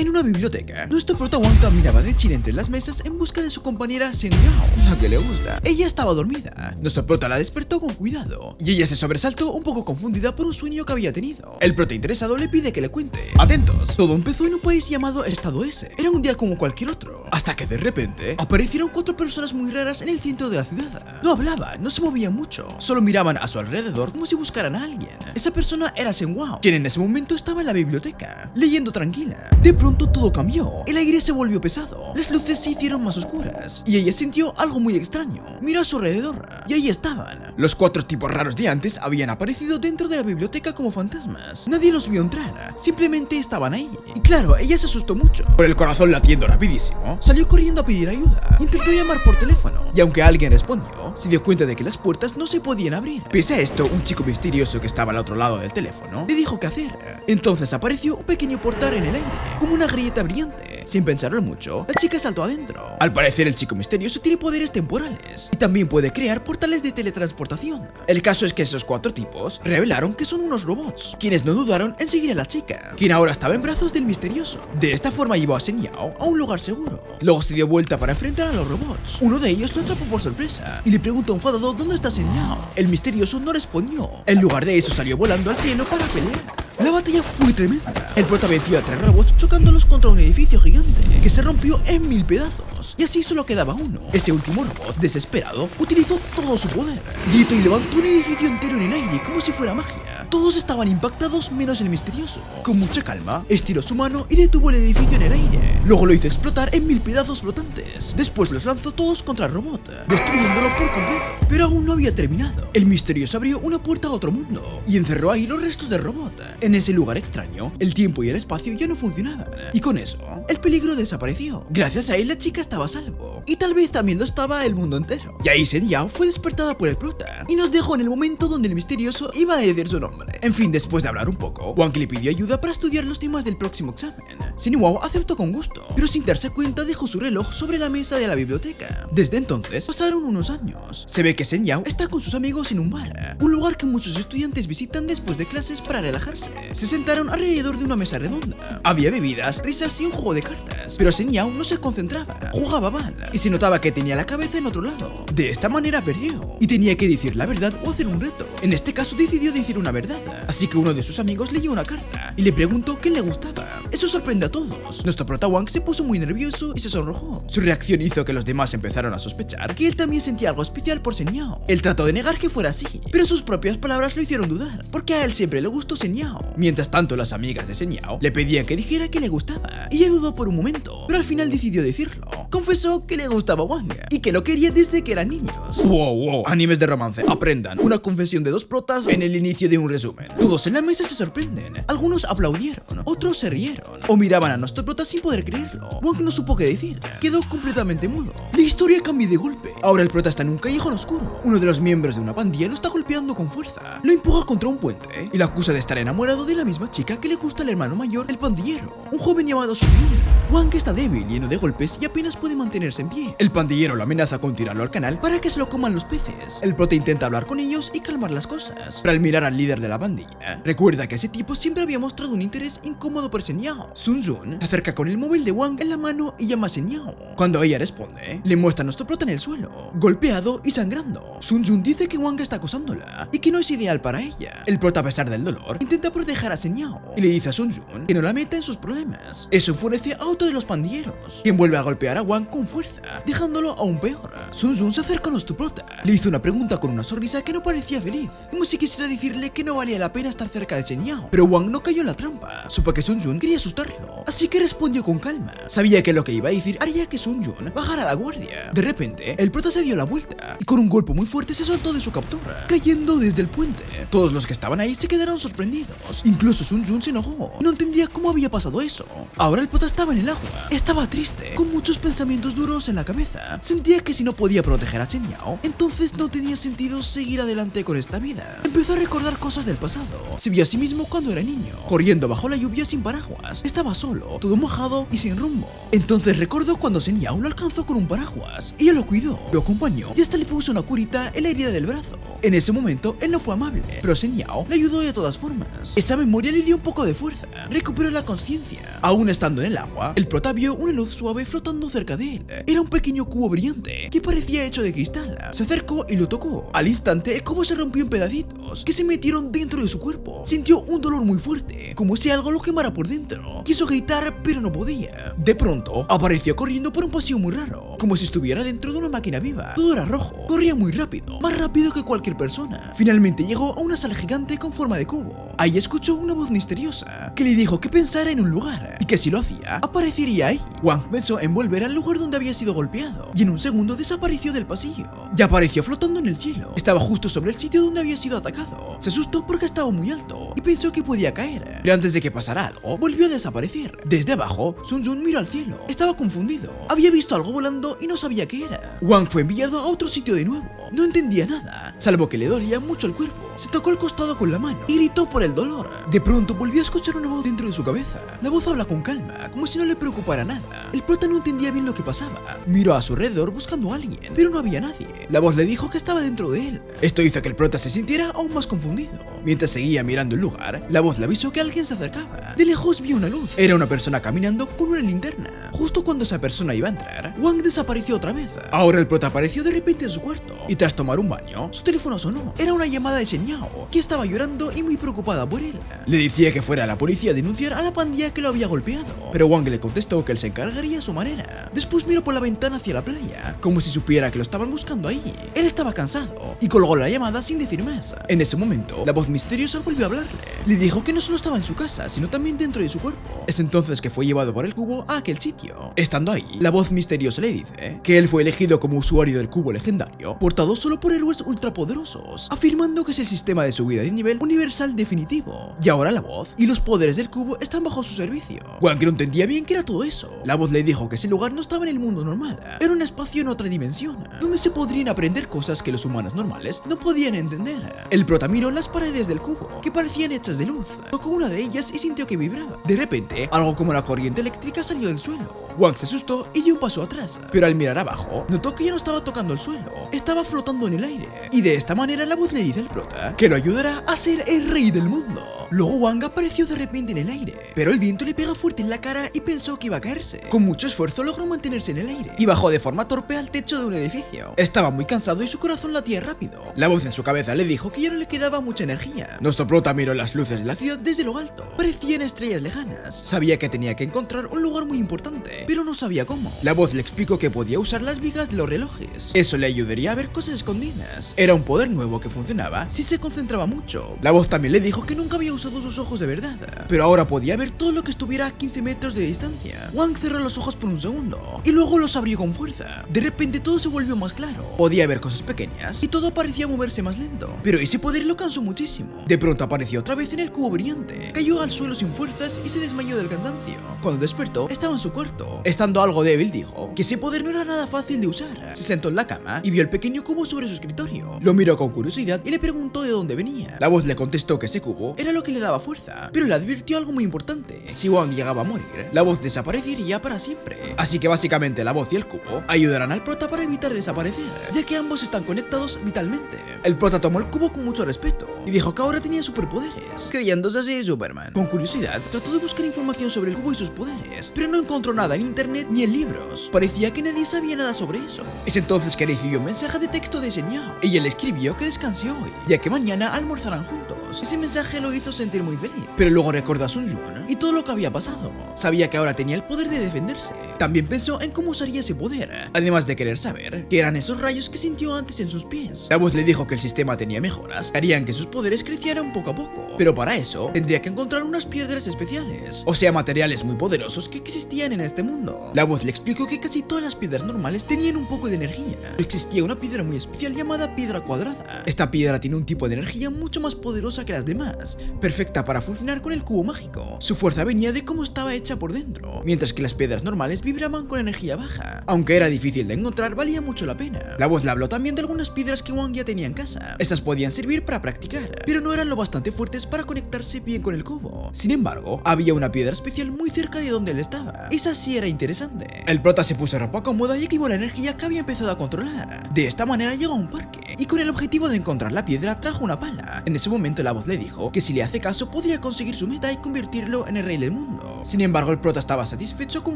En una biblioteca, nuestro prota Wang caminaba de Chile entre las mesas en busca de su compañera Sen Yao, la que le gusta. Ella estaba dormida. Nuestro prota la despertó con cuidado y ella se sobresaltó un poco confundida por un sueño que había tenido. El prota interesado le pide que le cuente. Atentos, todo empezó en un país llamado Estado S. Era un día como cualquier otro, hasta que de repente aparecieron 4 personas muy raras en el centro de la ciudad. No hablaban, no se movían mucho, solo miraban a su alrededor como si buscaran a alguien. Esa persona era Sen Yao, quien en ese momento estaba en la biblioteca, leyendo tranquila. De pronto todo cambió, el aire se volvió pesado, las luces se hicieron más oscuras y ella sintió algo muy extraño. Miró a su alrededor y ahí estaban. Los 4 tipos raros de antes habían aparecido dentro de la biblioteca como fantasmas. Nadie los vio entrar, simplemente estaban ahí. Y claro, ella se asustó mucho. Con el corazón latiendo rapidísimo, salió corriendo a pedir ayuda. Intentó llamar por teléfono y aunque alguien respondió, se dio cuenta de que las puertas no se podían abrir. Pese a esto, un chico misterioso que estaba al otro lado del teléfono le dijo qué hacer. Entonces apareció un pequeño portal en el aire, como una grieta brillante. Sin pensarlo mucho, la chica saltó adentro. Al parecer el chico misterioso tiene poderes temporales y también puede crear portales de teletransportación. El caso es que esos 4 tipos revelaron que son unos robots, quienes no dudaron en seguir a la chica, quien ahora estaba en brazos del misterioso. De esta forma llevó a Sen Yao a un lugar seguro. Luego se dio vuelta para enfrentar a los robots. Uno de ellos lo atrapó por sorpresa y le preguntó enfadado dónde está Sen Yao. El misterioso no respondió. En lugar de eso salió volando al cielo para pelear. La batalla fue tremenda. El prota venció a 3 robots chocándolos contra un edificio gigante que se rompió en 1000 pedazos. Y así solo quedaba uno. Ese último robot, desesperado, utilizó todo su poder. Gritó y levantó un edificio entero en el aire como si fuera magia. Todos estaban impactados menos el misterioso. Con mucha calma, estiró su mano y detuvo el edificio en el aire. Luego lo hizo explotar en 1000 pedazos flotantes. Después los lanzó todos contra el robot, destruyéndolo por completo. Pero aún no había terminado. El misterioso abrió una puerta a otro mundo y encerró ahí los restos del robot. En ese lugar extraño, el tiempo y el espacio ya no funcionaban. Y con eso, el peligro desapareció. Gracias a él la chica estaba a salvo. Y tal vez también lo estaba el mundo entero. Y ahí Sen Yao fue despertada por el prota y nos dejó en el momento donde el misterioso iba a decir su nombre. En fin, después de hablar un poco, Wang le pidió ayuda para estudiar los temas del próximo examen. Sen Yao aceptó con gusto, pero sin darse cuenta dejó su reloj sobre la mesa de la biblioteca. Desde entonces pasaron unos años. Se ve que Sen Yao está con sus amigos en un bar, un lugar que muchos estudiantes visitan después de clases para relajarse. Se sentaron alrededor de una mesa redonda. Había bebidas, risas y un juego de cartas, pero Sen Yao no se concentraba, jugaba mal y se notaba que tenía la cabeza en otro lado. De esta manera perdió y tenía que decir la verdad o hacer un reto. En este caso decidió decir una verdad, así que uno de sus amigos leyó una carta y le preguntó qué le gustaba. Eso sorprende a todos. Nuestro prota Wang se puso muy nervioso y se sonrojó. Su reacción hizo que los demás empezaron a sospechar que él también sentía algo especial por Sen Yao. Él trató de negar que fuera así, pero sus propias palabras lo hicieron dudar, porque a él siempre le gustó Sen Yao. Mientras tanto, las amigas de Sen Yao le pedían que dijera que le gustaba. Ella dudó por un momento, pero al final decidió decirlo. Confesó que le gustaba Wang y que lo quería desde que eran niños. Wow, animes de romance, aprendan. Una confesión de 2 protas en el inicio de un resumen. Todos en la mesa se sorprenden. Algunos aplaudieron, otros se rieron o miraban a nuestro prota sin poder creerlo. Wang no supo qué decir, quedó completamente mudo. La historia cambió de golpe. Ahora el prota está en un callejón oscuro. Uno de los miembros de una pandilla lo está golpeando con fuerza. Lo empuja contra un puente y lo acusa de estar enamorado de la misma chica que le gusta al hermano mayor, el pandillero, un joven llamado Sun Yun. Wang está débil, lleno de golpes y apenas puede mantenerse en pie. El pandillero lo amenaza con tirarlo al canal para que se lo coman los peces. El prota intenta hablar con ellos y calmar las cosas, pero al mirar al líder de la pandilla, recuerda que ese tipo siempre había mostrado un interés incómodo por Sen Yao. Sun Yun se acerca con el móvil de Wang en la mano y llama a Sen Yao. Cuando ella responde, le muestra a nuestro prota en el suelo, golpeado y sangrando. Sun Yun dice que Wang está acosándola y que no es ideal para ella. El prota, a pesar del dolor, intenta proteger a Sen Yao y le dice a Sun Yun que no la meta en sus problemas. Eso enfurece a otro de los pandilleros, quien vuelve a golpear a Wang con fuerza, dejándolo aún peor. Sun Yun se acerca a nuestro prota, le hizo una pregunta con una sonrisa que no parecía feliz, como si quisiera decirle que no valía la pena estar cerca de Sen Yao. Pero Wang no cayó en la trampa, supo que Sun Yun quería asustarlo, así que respondió con calma. Sabía que lo que iba a decir haría que Sun Yun bajara la guardia. De repente, el prota se dio la vuelta y con un golpe muy fuerte se soltó de su captura, cayendo desde el puente. Todos los que estaban ahí se quedaron sorprendidos, incluso Sun Yun se enojó, no entendía cómo había pasado eso. Ahora el prota estaba en el agua. Estaba triste, con muchos pensamientos duros en la cabeza. Sentía que si no podía proteger a Chen Yao, entonces no tenía sentido seguir adelante con esta vida. Empezó a recordar cosas del pasado. Se vio a sí mismo cuando era niño, corriendo bajo la lluvia sin paraguas. Estaba solo, todo mojado y sin rumbo. Entonces recordó cuando Chen Yao lo alcanzó con un paraguas. Ella lo cuidó, lo acompañó y hasta le puso una curita en la herida del brazo. En ese momento, él no fue amable, pero Chen Yao le ayudó de todas formas. Esa memoria le dio un poco de fuerza. Recuperó la conciencia. Aún estando en el agua, el prota vio una luz suave flotando cerca de él. Era un pequeño cubo brillante que parecía hecho de cristal. Se acercó y lo tocó. Al instante, el cubo se rompió en pedacitos que se metieron dentro de su cuerpo. Sintió un dolor muy fuerte, como si algo lo quemara por dentro. Quiso gritar, pero no podía. De pronto, apareció corriendo por un pasillo muy raro, como si estuviera dentro de una máquina viva. Todo era rojo. Corría muy rápido, más rápido que cualquier persona. Finalmente llegó a una sala gigante con forma de cubo. Ahí escuchó una voz misteriosa que le dijo que pensara en un lugar y que si lo hacía, aparecería ahí. Wang pensó en volver al lugar donde había sido golpeado y en un segundo desapareció del pasillo. Ya apareció flotando en el cielo. Estaba justo sobre el sitio donde había sido atacado. Se asustó porque estaba muy alto y pensó que podía caer. Pero antes de que pasara algo, volvió a desaparecer. Desde abajo, Sun Jun miró al cielo. Estaba confundido. Había visto algo volando y no sabía qué era. Wang fue enviado a otro sitio de nuevo. No entendía nada, salvo que le dolía mucho el cuerpo. Se tocó el costado con la mano y gritó por el dolor. De pronto volvió a escuchar una voz dentro de su cabeza. La voz habla con calma, como si no le preocupara nada. El prota no entendía bien lo que pasaba. Miró a su alrededor buscando a alguien, pero no había nadie. La voz le dijo que estaba dentro de él. Esto hizo que el prota se sintiera aún más confundido. Mientras seguía mirando el lugar, la voz le avisó que alguien se acercaba. De lejos vio una luz. Era una persona caminando con una linterna. Justo cuando esa persona iba a entrar, Wang desapareció otra vez. Ahora el prota apareció de repente en su cuarto y tras tomar un baño, su teléfono sonó. Era una llamada de Chen Yao, que estaba llorando y muy preocupada por él. Le decía que fuera a la policía a denunciar a la pandilla que lo había golpeado, pero Wang le contestó que él se encargaría a su manera. Después miró por la ventana hacia la playa, como si supiera que lo estaban buscando ahí. Él estaba cansado y colgó la llamada sin decir más. En ese momento, la voz misteriosa volvió a hablarle. Le dijo que no solo estaba en su casa, sino también dentro de su cuerpo. Es entonces que fue llevado por el cubo a aquel sitio. Estando ahí, la voz misteriosa le dice que él fue elegido como usuario del cubo legendario, portado solo por héroes ultrapoderosos, afirmando que es el sistema de subida de nivel universal definitivo. Y ahora la voz y los poderes del cubo están bajo su servicio. Wang no entendía bien qué era todo eso. La voz le dijo que ese lugar no estaba en el mundo normal, era un espacio en otra dimensión, donde se podrían aprender cosas que los humanos normales no podían entender. El prota miró las paredes del cubo, que parecían hechas de luz. Tocó una de ellas y sintió que vibraba. De repente, algo como la corriente eléctrica salió del suelo. Wang se asustó y dio un paso atrás, pero al mirar abajo, notó que ya no estaba tocando el suelo, estaba flotando en el aire. Y de esta manera la voz le dice al prota que lo ayudará a ser el rey del mundo. Luego Wang apareció de repente en el aire, pero el viento le pega fuerte en la cara y pensó que iba a caerse. Con mucho esfuerzo logró mantenerse en el aire y bajó de forma torpe al techo de un edificio. Estaba muy cansado y su corazón latía rápido. La voz en su cabeza le dijo que ya no le quedaba mucha energía. Nuestro prota miró las luces de la ciudad desde lo alto. Parecían estrellas lejanas. Sabía que tenía que encontrar un lugar muy importante, pero no sabía cómo. La voz le explicó que podía usar las vigas de los relojes. Eso le ayudaría a ver cosas escondidas. Era un poder nuevo que funcionaba si se concentraba mucho. La voz también le dijo que nunca había usado sus ojos de verdad, pero ahora podía ver todo lo que estuviera a 15 metros de distancia. Wang cerró los ojos por un segundo y luego los abrió con fuerza. De repente todo se volvió más claro. Podía ver cosas pequeñas y todo parecía moverse más lento, pero ese poder lo cansó muchísimo. De pronto apareció otra vez en el cubo brillante. Cayó al suelo sin fuerzas y se desmayó del cansancio. Cuando despertó, estaba en su cuarto. Estando algo débil, dijo que ese poder no era nada fácil de usar. Se sentó en la cama y vio el pequeño cubo sobre su escritorio. Lo miró con curiosidad y le preguntó de dónde venía. La voz le contestó que ese cubo era lo que le daba fuerza, pero le advirtió algo muy importante. Si Wang llegaba a morir, la voz desaparecería para siempre. Así que básicamente la voz y el cubo ayudarán al prota para evitar desaparecer, ya que ambos están conectados vitalmente. El prota tomó el cubo con mucho respeto y dijo que ahora tenía superpoderes, creyéndose así Superman. Con curiosidad, trató de buscar información sobre el cubo y sus poderes, pero no encontró nada en internet ni en libros. Parecía que nadie sabía nada sobre eso. Es entonces que recibió un mensaje de texto de Chen Yao. Ella le escribió que descanse hoy, ya que mañana almorzarán juntos. Ese mensaje lo hizo sentir muy feliz, pero luego recordó a Sun Jun y todo lo que había pasado. Sabía que ahora tenía el poder de defenderse. También pensó en cómo usaría ese poder, además de querer saber qué eran esos rayos que sintió antes en sus pies. La voz le dijo que el sistema tenía mejoras que harían que sus poderes crecieran poco a poco, pero para eso tendría que encontrar unas piedras especiales, o sea, materiales muy poderosos que existían en este mundo. La voz le explicó que casi todas las piedras normales tenían un poco de energía, pero existía una piedra muy especial llamada piedra cuadrada. Esta piedra tiene un tipo de energía mucho más poderosa poderosa que las demás, perfecta para funcionar con el cubo mágico. Su fuerza venía de cómo estaba hecha por dentro, mientras que las piedras normales vibraban con energía baja. Aunque era difícil de encontrar, valía mucho la pena. La voz le habló también de algunas piedras que Wang ya tenía en casa. Estas podían servir para practicar, pero no eran lo bastante fuertes para conectarse bien con el cubo. Sin embargo, había una piedra especial muy cerca de donde él estaba. Esa sí era interesante. El prota se puso ropa cómoda y activó la energía que había empezado a controlar. De esta manera llegó a un parque y con el objetivo de encontrar la piedra trajo una pala. En ese momento la voz le dijo que si le hace caso podría conseguir su meta y convertirlo en el rey del mundo. Sin embargo, el prota estaba satisfecho con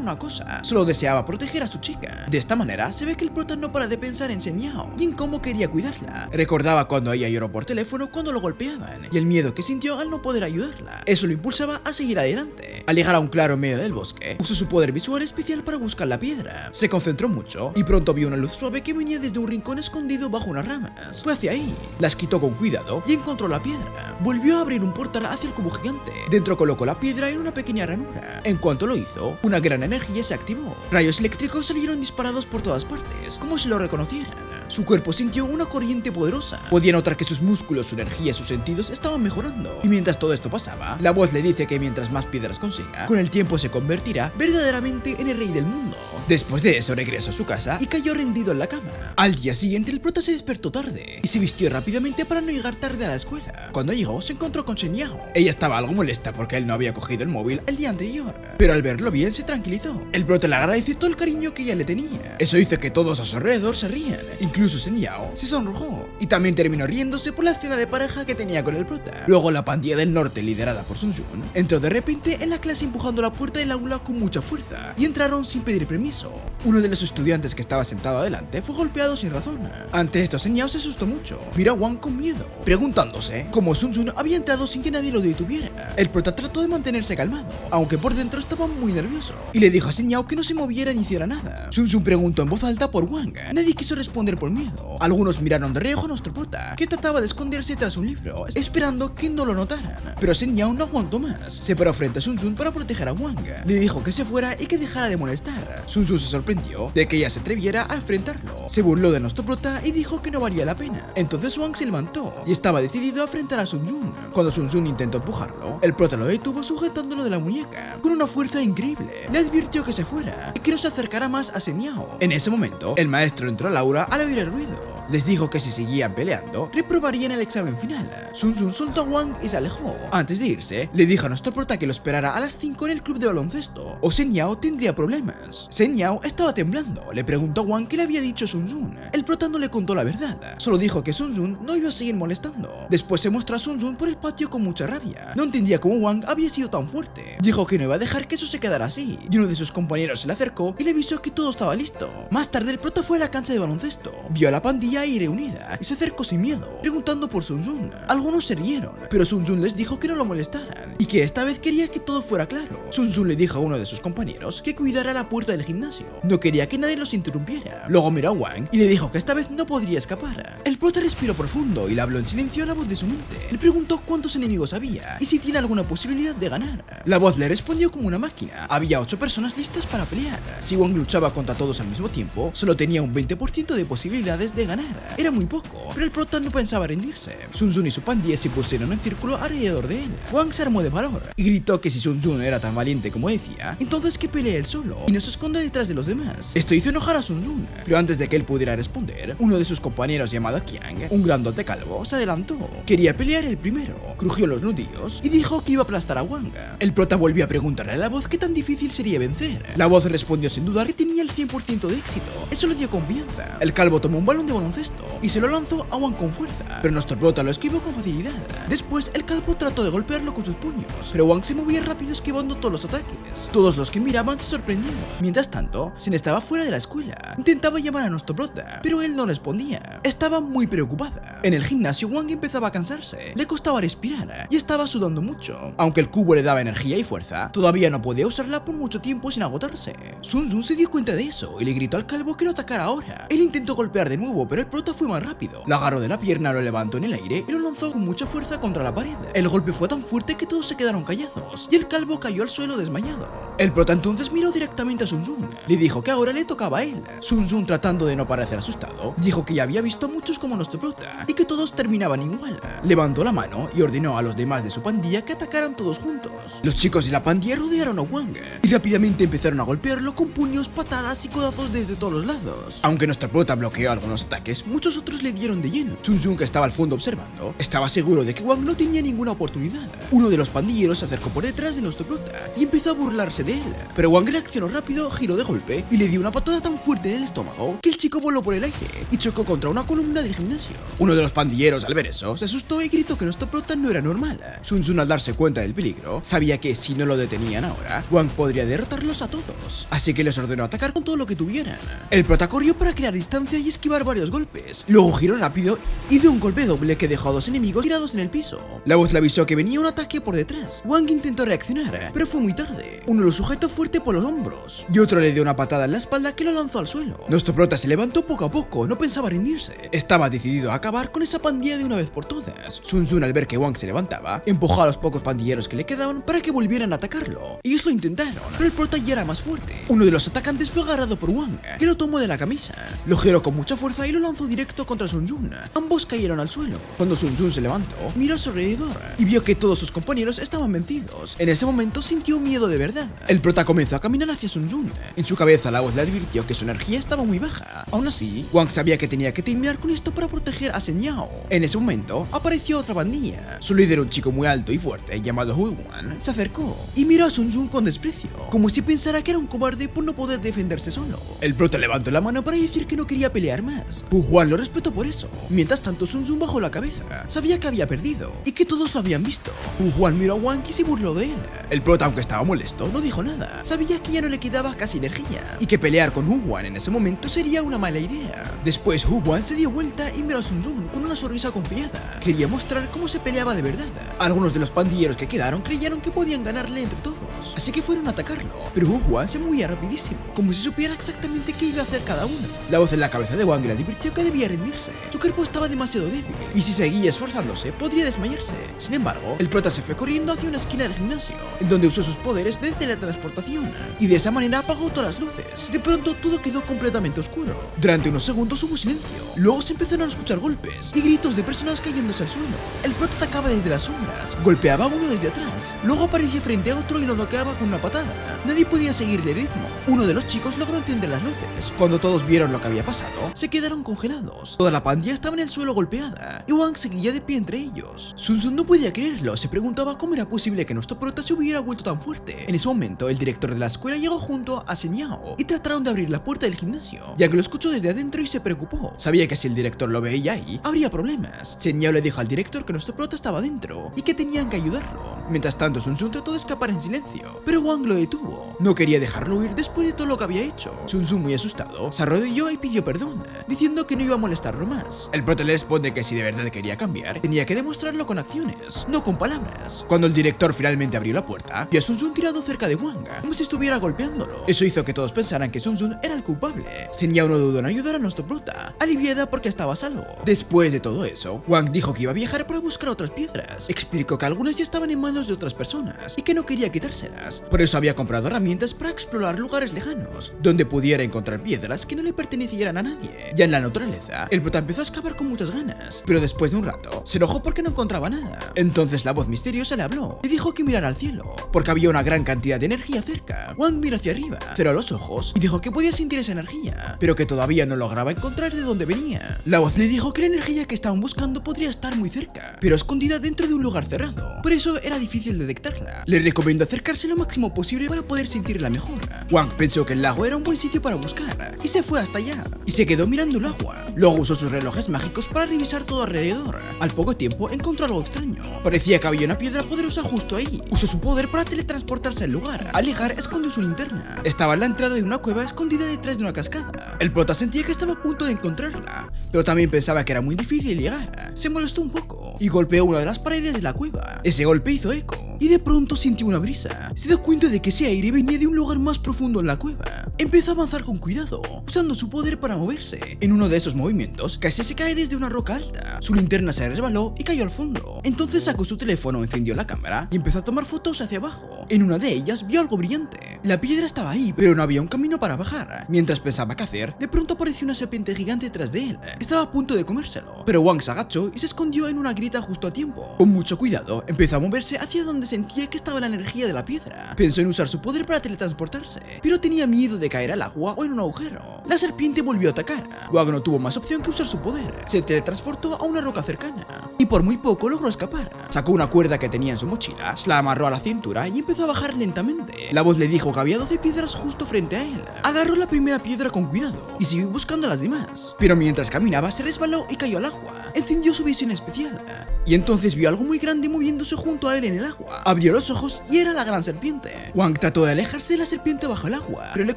una cosa: solo deseaba proteger a su chica. De esta manera se ve que el prota no para de pensar en Shen Yao y en cómo quería cuidarla. Recordaba cuando ella lloró por teléfono cuando lo golpeaban y el miedo que sintió al no poder ayudarla. Eso lo impulsaba a seguir adelante. Al llegar a un claro en medio del bosque, usó su poder visual especial para buscar la piedra. Se concentró mucho y pronto vio una luz suave que venía desde un rincón escondido bajo unas ramas. Fue hacia ahí, las quitó con cuidado y encontró la piedra. Volvió a abrir un portal hacia el cubo gigante. Dentro colocó la piedra en una pequeña ranura. En cuanto lo hizo, una gran energía se activó. Rayos eléctricos salieron disparados por todas partes, como si lo reconocieran. Su cuerpo sintió una corriente poderosa. Podía notar que sus músculos, su energía y sus sentidos estaban mejorando. Y mientras todo esto pasaba, la voz le dice que mientras más piedras consiga, con el tiempo se convertirá verdaderamente en el rey del mundo. Después de eso regresó a su casa y cayó rendido en la cama. Al día siguiente el prota se despertó tarde y se vistió rápidamente para no llegar tarde a la escuela. Cuando llegó se encontró con Shen Yao. Ella estaba algo molesta porque él no había cogido el móvil el día anterior, pero al verlo bien se tranquilizó. El prota le agradeció todo el cariño que ella le tenía. Eso hizo que todos a su alrededor se rían. Incluso Shen Yao se sonrojó y también terminó riéndose por la escena de pareja que tenía con el prota. Luego la pandilla del norte, liderada por Sun Jun, entró de repente en la clase empujando la puerta del aula con mucha fuerza y entraron sin pedir permiso. Uno de los estudiantes que estaba sentado adelante fue golpeado sin razón. Ante esto Shen Yao se asustó mucho. Miró a Wang con miedo, preguntándose cómo Sun Jun había entrado sin que nadie lo detuviera. El prota trató de mantenerse calmado, aunque por dentro estaba muy nervioso, y le dijo a Shen Yao que no se moviera ni hiciera nada. Sun Jun preguntó en voz alta por Wang. Nadie quiso responder por miedo. Algunos miraron de reojo a nuestro prota, que trataba de esconderse tras un libro, esperando que no lo notaran. Pero Shen Yao no aguantó más. Se paró frente a Sun Jun para proteger a Wang. Le dijo que se fuera y que dejara de molestar. Sun Jun se sorprendió de que ella se atreviera a enfrentarlo. Se burló de nuestro prota y dijo que no valía la pena. Entonces Wang se levantó y estaba decidido a enfrentar a Sun Jun. Cuando Sun Jun intentó empujarlo, el prota lo detuvo sujetándolo de la muñeca. Con una fuerza increíble, le advirtió que se fuera y que no se acercara más a Shen Yao. En ese momento, el maestro entró al aula al oír el ruido. Les dijo que si seguían peleando, reprobarían el examen final. Sun Jun soltó a Wang y se alejó. Antes de irse, le dijo a nuestro prota que lo esperara a las 5 en el club de baloncesto, o Shen Yao tendría problemas. Shen Yao estaba temblando. Le preguntó a Wang qué le había dicho Sun Jun. El prota no le contó la verdad. Solo dijo que Sun Jun no iba a seguir molestando. Después se mostró a Sun Jun por el patio con mucha rabia. No entendía cómo Wang había sido tan fuerte. Dijo que no iba a dejar que eso se quedara así. Y uno de sus compañeros se le acercó y le avisó que todo estaba listo. Más tarde el prota fue a la cancha de baloncesto. Vio a la pandilla ahí reunida y se acercó sin miedo, preguntando por Sun Jun. Algunos se rieron, pero Sun Jun les dijo que no lo molestaran y que esta vez quería que todo fuera claro. Sun Jun le dijo a uno de sus compañeros que cuidara la puerta del gimnasio. No quería que nadie los interrumpiera. Luego miró a Wang y le dijo que esta vez no podría escapar. El prota respiró profundo y le habló en silencio a la voz de su mente. Le preguntó cuántos enemigos había y si tiene alguna posibilidad de ganar. La voz le respondió como una máquina. Había 8 personas listas para pelear. Si Wang luchaba contra todos al mismo tiempo, solo tenía un 20% de posibilidades de ganar. Era muy poco, pero el prota no pensaba rendirse. Sun Jun y su pandilla se pusieron en círculo alrededor de él. Wang se armó de valor y gritó que si Sun Jun era tan valiente como decía, entonces que pelee él solo y no se esconda detrás de los demás. Esto hizo enojar a Sun Jun, pero antes de que él pudiera responder, uno de sus compañeros llamado Qiang, un grandote calvo, se adelantó. Quería pelear el primero, crujió los nudillos y dijo que iba a aplastar a Wang. El prota volvió a preguntarle a la voz qué tan difícil sería vencer. La voz respondió sin dudar que tenía el 100% de éxito. Eso le dio confianza. El calvo tomó un balón de baloncesto y se lo lanzó a Wang con fuerza, pero nuestro prota lo esquivó con facilidad. Después el calvo trató de golpearlo con sus puños, pero Wang se movía rápido esquivando todos los ataques. Todos los que miraban se sorprendieron. Mientras tanto, Shen estaba fuera de la escuela. Intentaba llamar a nuestro prota, pero él no respondía. Estaba muy preocupada. En el gimnasio Wang empezaba a cansarse, le costaba respirar y estaba sudando mucho. Aunque el cubo le daba energía y fuerza, todavía no podía usarla por mucho tiempo sin agotarse. Sun Jun se dio cuenta de eso y le gritó al calvo que lo atacara ahora. Él intentó golpear de nuevo, pero el prota fue más rápido. Lo agarró de la pierna, lo levantó en el aire y lo lanzó con mucha fuerza contra la pared. El golpe fue tan fuerte que todos se quedaron callados y el calvo cayó al suelo desmayado. lado. El prota entonces miró directamente a Sun Tzu. Le dijo que ahora le tocaba a él. Sun Tzu, tratando de no parecer asustado, dijo que ya había visto a muchos como nuestro prota y que todos terminaban igual. Levantó la mano y ordenó a los demás de su pandilla que atacaran todos juntos. Los chicos de la pandilla rodearon a Wang y rápidamente empezaron a golpearlo con puños, patadas y codazos desde todos los lados. Aunque nuestro prota bloqueó algunos ataques, muchos otros le dieron de lleno. Sun Tzu, que estaba al fondo observando, estaba seguro de que Wang no tenía ninguna oportunidad. Uno de los pandilleros se acercó por detrás de nuestro prota y empezó a burlarse de él. Pero Wang reaccionó rápido, giró de golpe y le dio una patada tan fuerte en el estómago que el chico voló por el aire y chocó contra una columna del gimnasio. Uno de los pandilleros, al ver eso, se asustó y gritó que nuestro prota no era normal. Sun Tzu, al darse cuenta del peligro, sabía que si no lo detenían ahora, Wang podría derrotarlos a todos. Así que les ordenó atacar con todo lo que tuvieran. El prota corrió para crear distancia y esquivar varios golpes. Luego giró rápido y dio un golpe doble que dejó a dos enemigos tirados en el piso. La voz le avisó que venía un ataque por detrás. Wang intentó reaccionar, pero fue muy tarde. Uno lo sujetó fuerte por los hombros y otro le dio una patada en la espalda que lo lanzó al suelo. Nuestro prota se levantó poco a poco, no pensaba rendirse. Estaba decidido a acabar con esa pandilla de una vez por todas. Sun Tzu, al ver que Wang se levantaba, empujó a los pocos pandilleros que le quedaban para que volvieran a atacarlo. Ellos lo intentaron, pero el prota ya era más fuerte. Uno de los atacantes fue agarrado por Wang, que lo tomó de la camisa. Lo giró con mucha fuerza y lo lanzó directo contra Sun Tzu. Ambos cayeron al suelo. Cuando Sun Tzu se levantó, miró a su alrededor y vio que todos sus compañeros estaban vencidos. En ese momento sintió miedo de verdad. El prota comenzó a caminar hacia Sun Tzu. En su cabeza la voz le advirtió que su energía estaba muy baja. Aún así, Wang sabía que tenía que terminar con esto para proteger a Shen Yao. En ese momento, apareció otra pandilla. Su líder, un chico muy alto y fuerte llamado Hu Wan, se acercó y miró a Sun Tzu con desprecio, como si pensara que era un cobarde por no poder defenderse solo. El prota levantó la mano para decir que no quería pelear más. Hu Wan lo respetó por eso. Mientras tanto, Sun Tzu bajó la cabeza. Sabía que había perdido y que todos lo habían visto. Hu Wan miró a Wang y se burló de él. El prota, aunque estaba molesto, no dijo nada. Sabía que ya no le quedaba casi energía y que pelear con Hu Wan en ese momento sería una mala idea. Después, Hu Wan se dio vuelta y miró a Sun Tzu con una sonrisa confiada. Quería mostrar cómo se peleaba de verdad. Algunos de los pandilleros que quedaron creyeron que podían ganarle entre todos, así que fueron a atacarlo. Pero Hu Wan se movía rapidísimo, como si supiera exactamente qué iba a hacer cada uno. La voz en la cabeza de Wang le advirtió que debía rendirse. Su cuerpo estaba demasiado débil y si seguía esforzándose podría desmayarse. Sin embargo, el prota se fue corriendo hacia una esquina del gimnasio, en donde usó sus poderes de teletransportación y de esa manera apagó todas las luces. De pronto todo quedó completamente oscuro. Durante unos segundos hubo silencio. Luego se empezaron a escuchar golpes y gritos de personas cayéndose al suelo. El prota atacaba desde las sombras, golpeaba a uno desde atrás, luego aparecía frente a otro y lo noqueaba con una patada. Nadie podía seguirle el ritmo. Uno de los chicos logró encender las luces. Cuando todos vieron lo que había pasado, se quedaron congelados. Toda la pandilla estaba en el suelo golpeada y Wang seguía de pie entre ellos. Sun Tzu no podía creerlo, se preguntaba cómo era posible que nuestro prota se hubiera vuelto tan fuerte. En ese momento, el director de la escuela llegó junto a Shen Yao y trataron de abrir la puerta del gimnasio, ya que lo escuchó desde adentro y se preocupó. Sabía que si el director lo veía ahí, habría problemas. Shen Yao le dijo al director que nuestro prota estaba dentro y que tenían que ayudarlo. Mientras tanto, Sun Tzu trató de escapar en silencio, pero Wang lo detuvo. No quería dejarlo huir después de todo lo que había hecho. Sun Tzu, muy asustado, se arrodilló y pidió perdón, diciendo que no iba a molestarlo más. El prota le responde que si de verdad quería cambiar, tenía que demostrarlo con acciones, no con palabras. Cuando el director finalmente abrió la puerta, vio a Sun Tzu tirado cerca de Wang, como si estuviera golpeándolo. Eso hizo que todos pensaran que Sun Tzu era el culpable. Shen Yao no dudó en ayudar a nuestro prota, aliviada porque estaba a salvo. Después de todo eso, Wang dijo que iba a viajar para buscar otras piedras. Explicó que algunas ya estaban en manos de otras personas y que no quería quitárselas. Por eso había comprado herramientas para explorar lugares lejanos, donde pudiera encontrar piedras que no le pertenecieran a nadie. Ya en la naturaleza, el prota empezó a excavar con muchas ganas, pero después de un rato, se enojó porque no encontraba nada. Entonces la voz misteriosa le habló, le dijo que mirara al cielo, porque había una gran cantidad de energía cerca. Wang miró hacia arriba, cerró los ojos y dijo que podía sentir esa energía, pero que todavía no lograba encontrar de dónde venía. La voz le dijo que la energía que estaban buscando podría estar muy cerca, pero escondida dentro de un lugar cerrado. Por eso era difícil detectarla. Le recomendó acercarse lo máximo posible para poder sentirla mejor. Wang pensó que el lago era un buen sitio para buscar y se fue hasta allá y se quedó mirando el agua. Luego usó sus relojes mágicos para revisar todo alrededor. Al poco tiempo encontró algo extraño. Parecía que había una piedra poderosa justo ahí. Usó su poder para teletransportarse al lugar. Al llegar, escondió su linterna. Estaba en la entrada de una cueva escondida detrás de una cascada. El prota sentía que estaba a punto de encontrarla, pero también pensaba que era muy difícil llegar. Se molestó un poco y golpeó una de las paredes de la cueva. Ese golpe hizo eco y de pronto sintió una brisa. Se dio cuenta de que ese aire venía de un lugar más profundo en la cueva. Empezó a avanzar con cuidado, usando su poder para moverse. En uno de esos movimientos, casi se cae desde una roca alta. Su linterna se resbaló y cayó al fondo. Entonces sacó su teléfono, encendió la cámara y empezó a tomar fotos hacia abajo. En una de ellas vio algo brillante. La piedra estaba ahí, pero no había un camino para bajar. Mientras pensaba qué hacer, de pronto apareció una serpiente gigante detrás de él. Estaba a punto de comérselo, pero Wang se agachó y se escondió en una grieta justo a tiempo. Con mucho cuidado, empezó a moverse hacia donde sentía que estaba la energía de la piedra. Pensó en usar su poder para teletransportarse, pero tenía miedo de caer al agua o en un agujero. La serpiente volvió a atacar. Wang no tuvo más opción que usar su poder. Se teletransportó a una roca cercana y por muy poco logró escapar. Sacó una cuerda que tenía en su mochila, se la amarró a la cintura y empezó a bajar lentamente. La voz le dijo que había 12 piedras justo frente a él. Agarró la primera piedra con cuidado y siguió buscando las demás. Pero mientras caminaba se resbaló y cayó al agua. Encendió su visión especial y entonces vio algo muy grande moviéndose junto a él en el agua. Abrió los ojos y era la gran serpiente. Wang trató de alejarse de la serpiente bajo el agua, pero le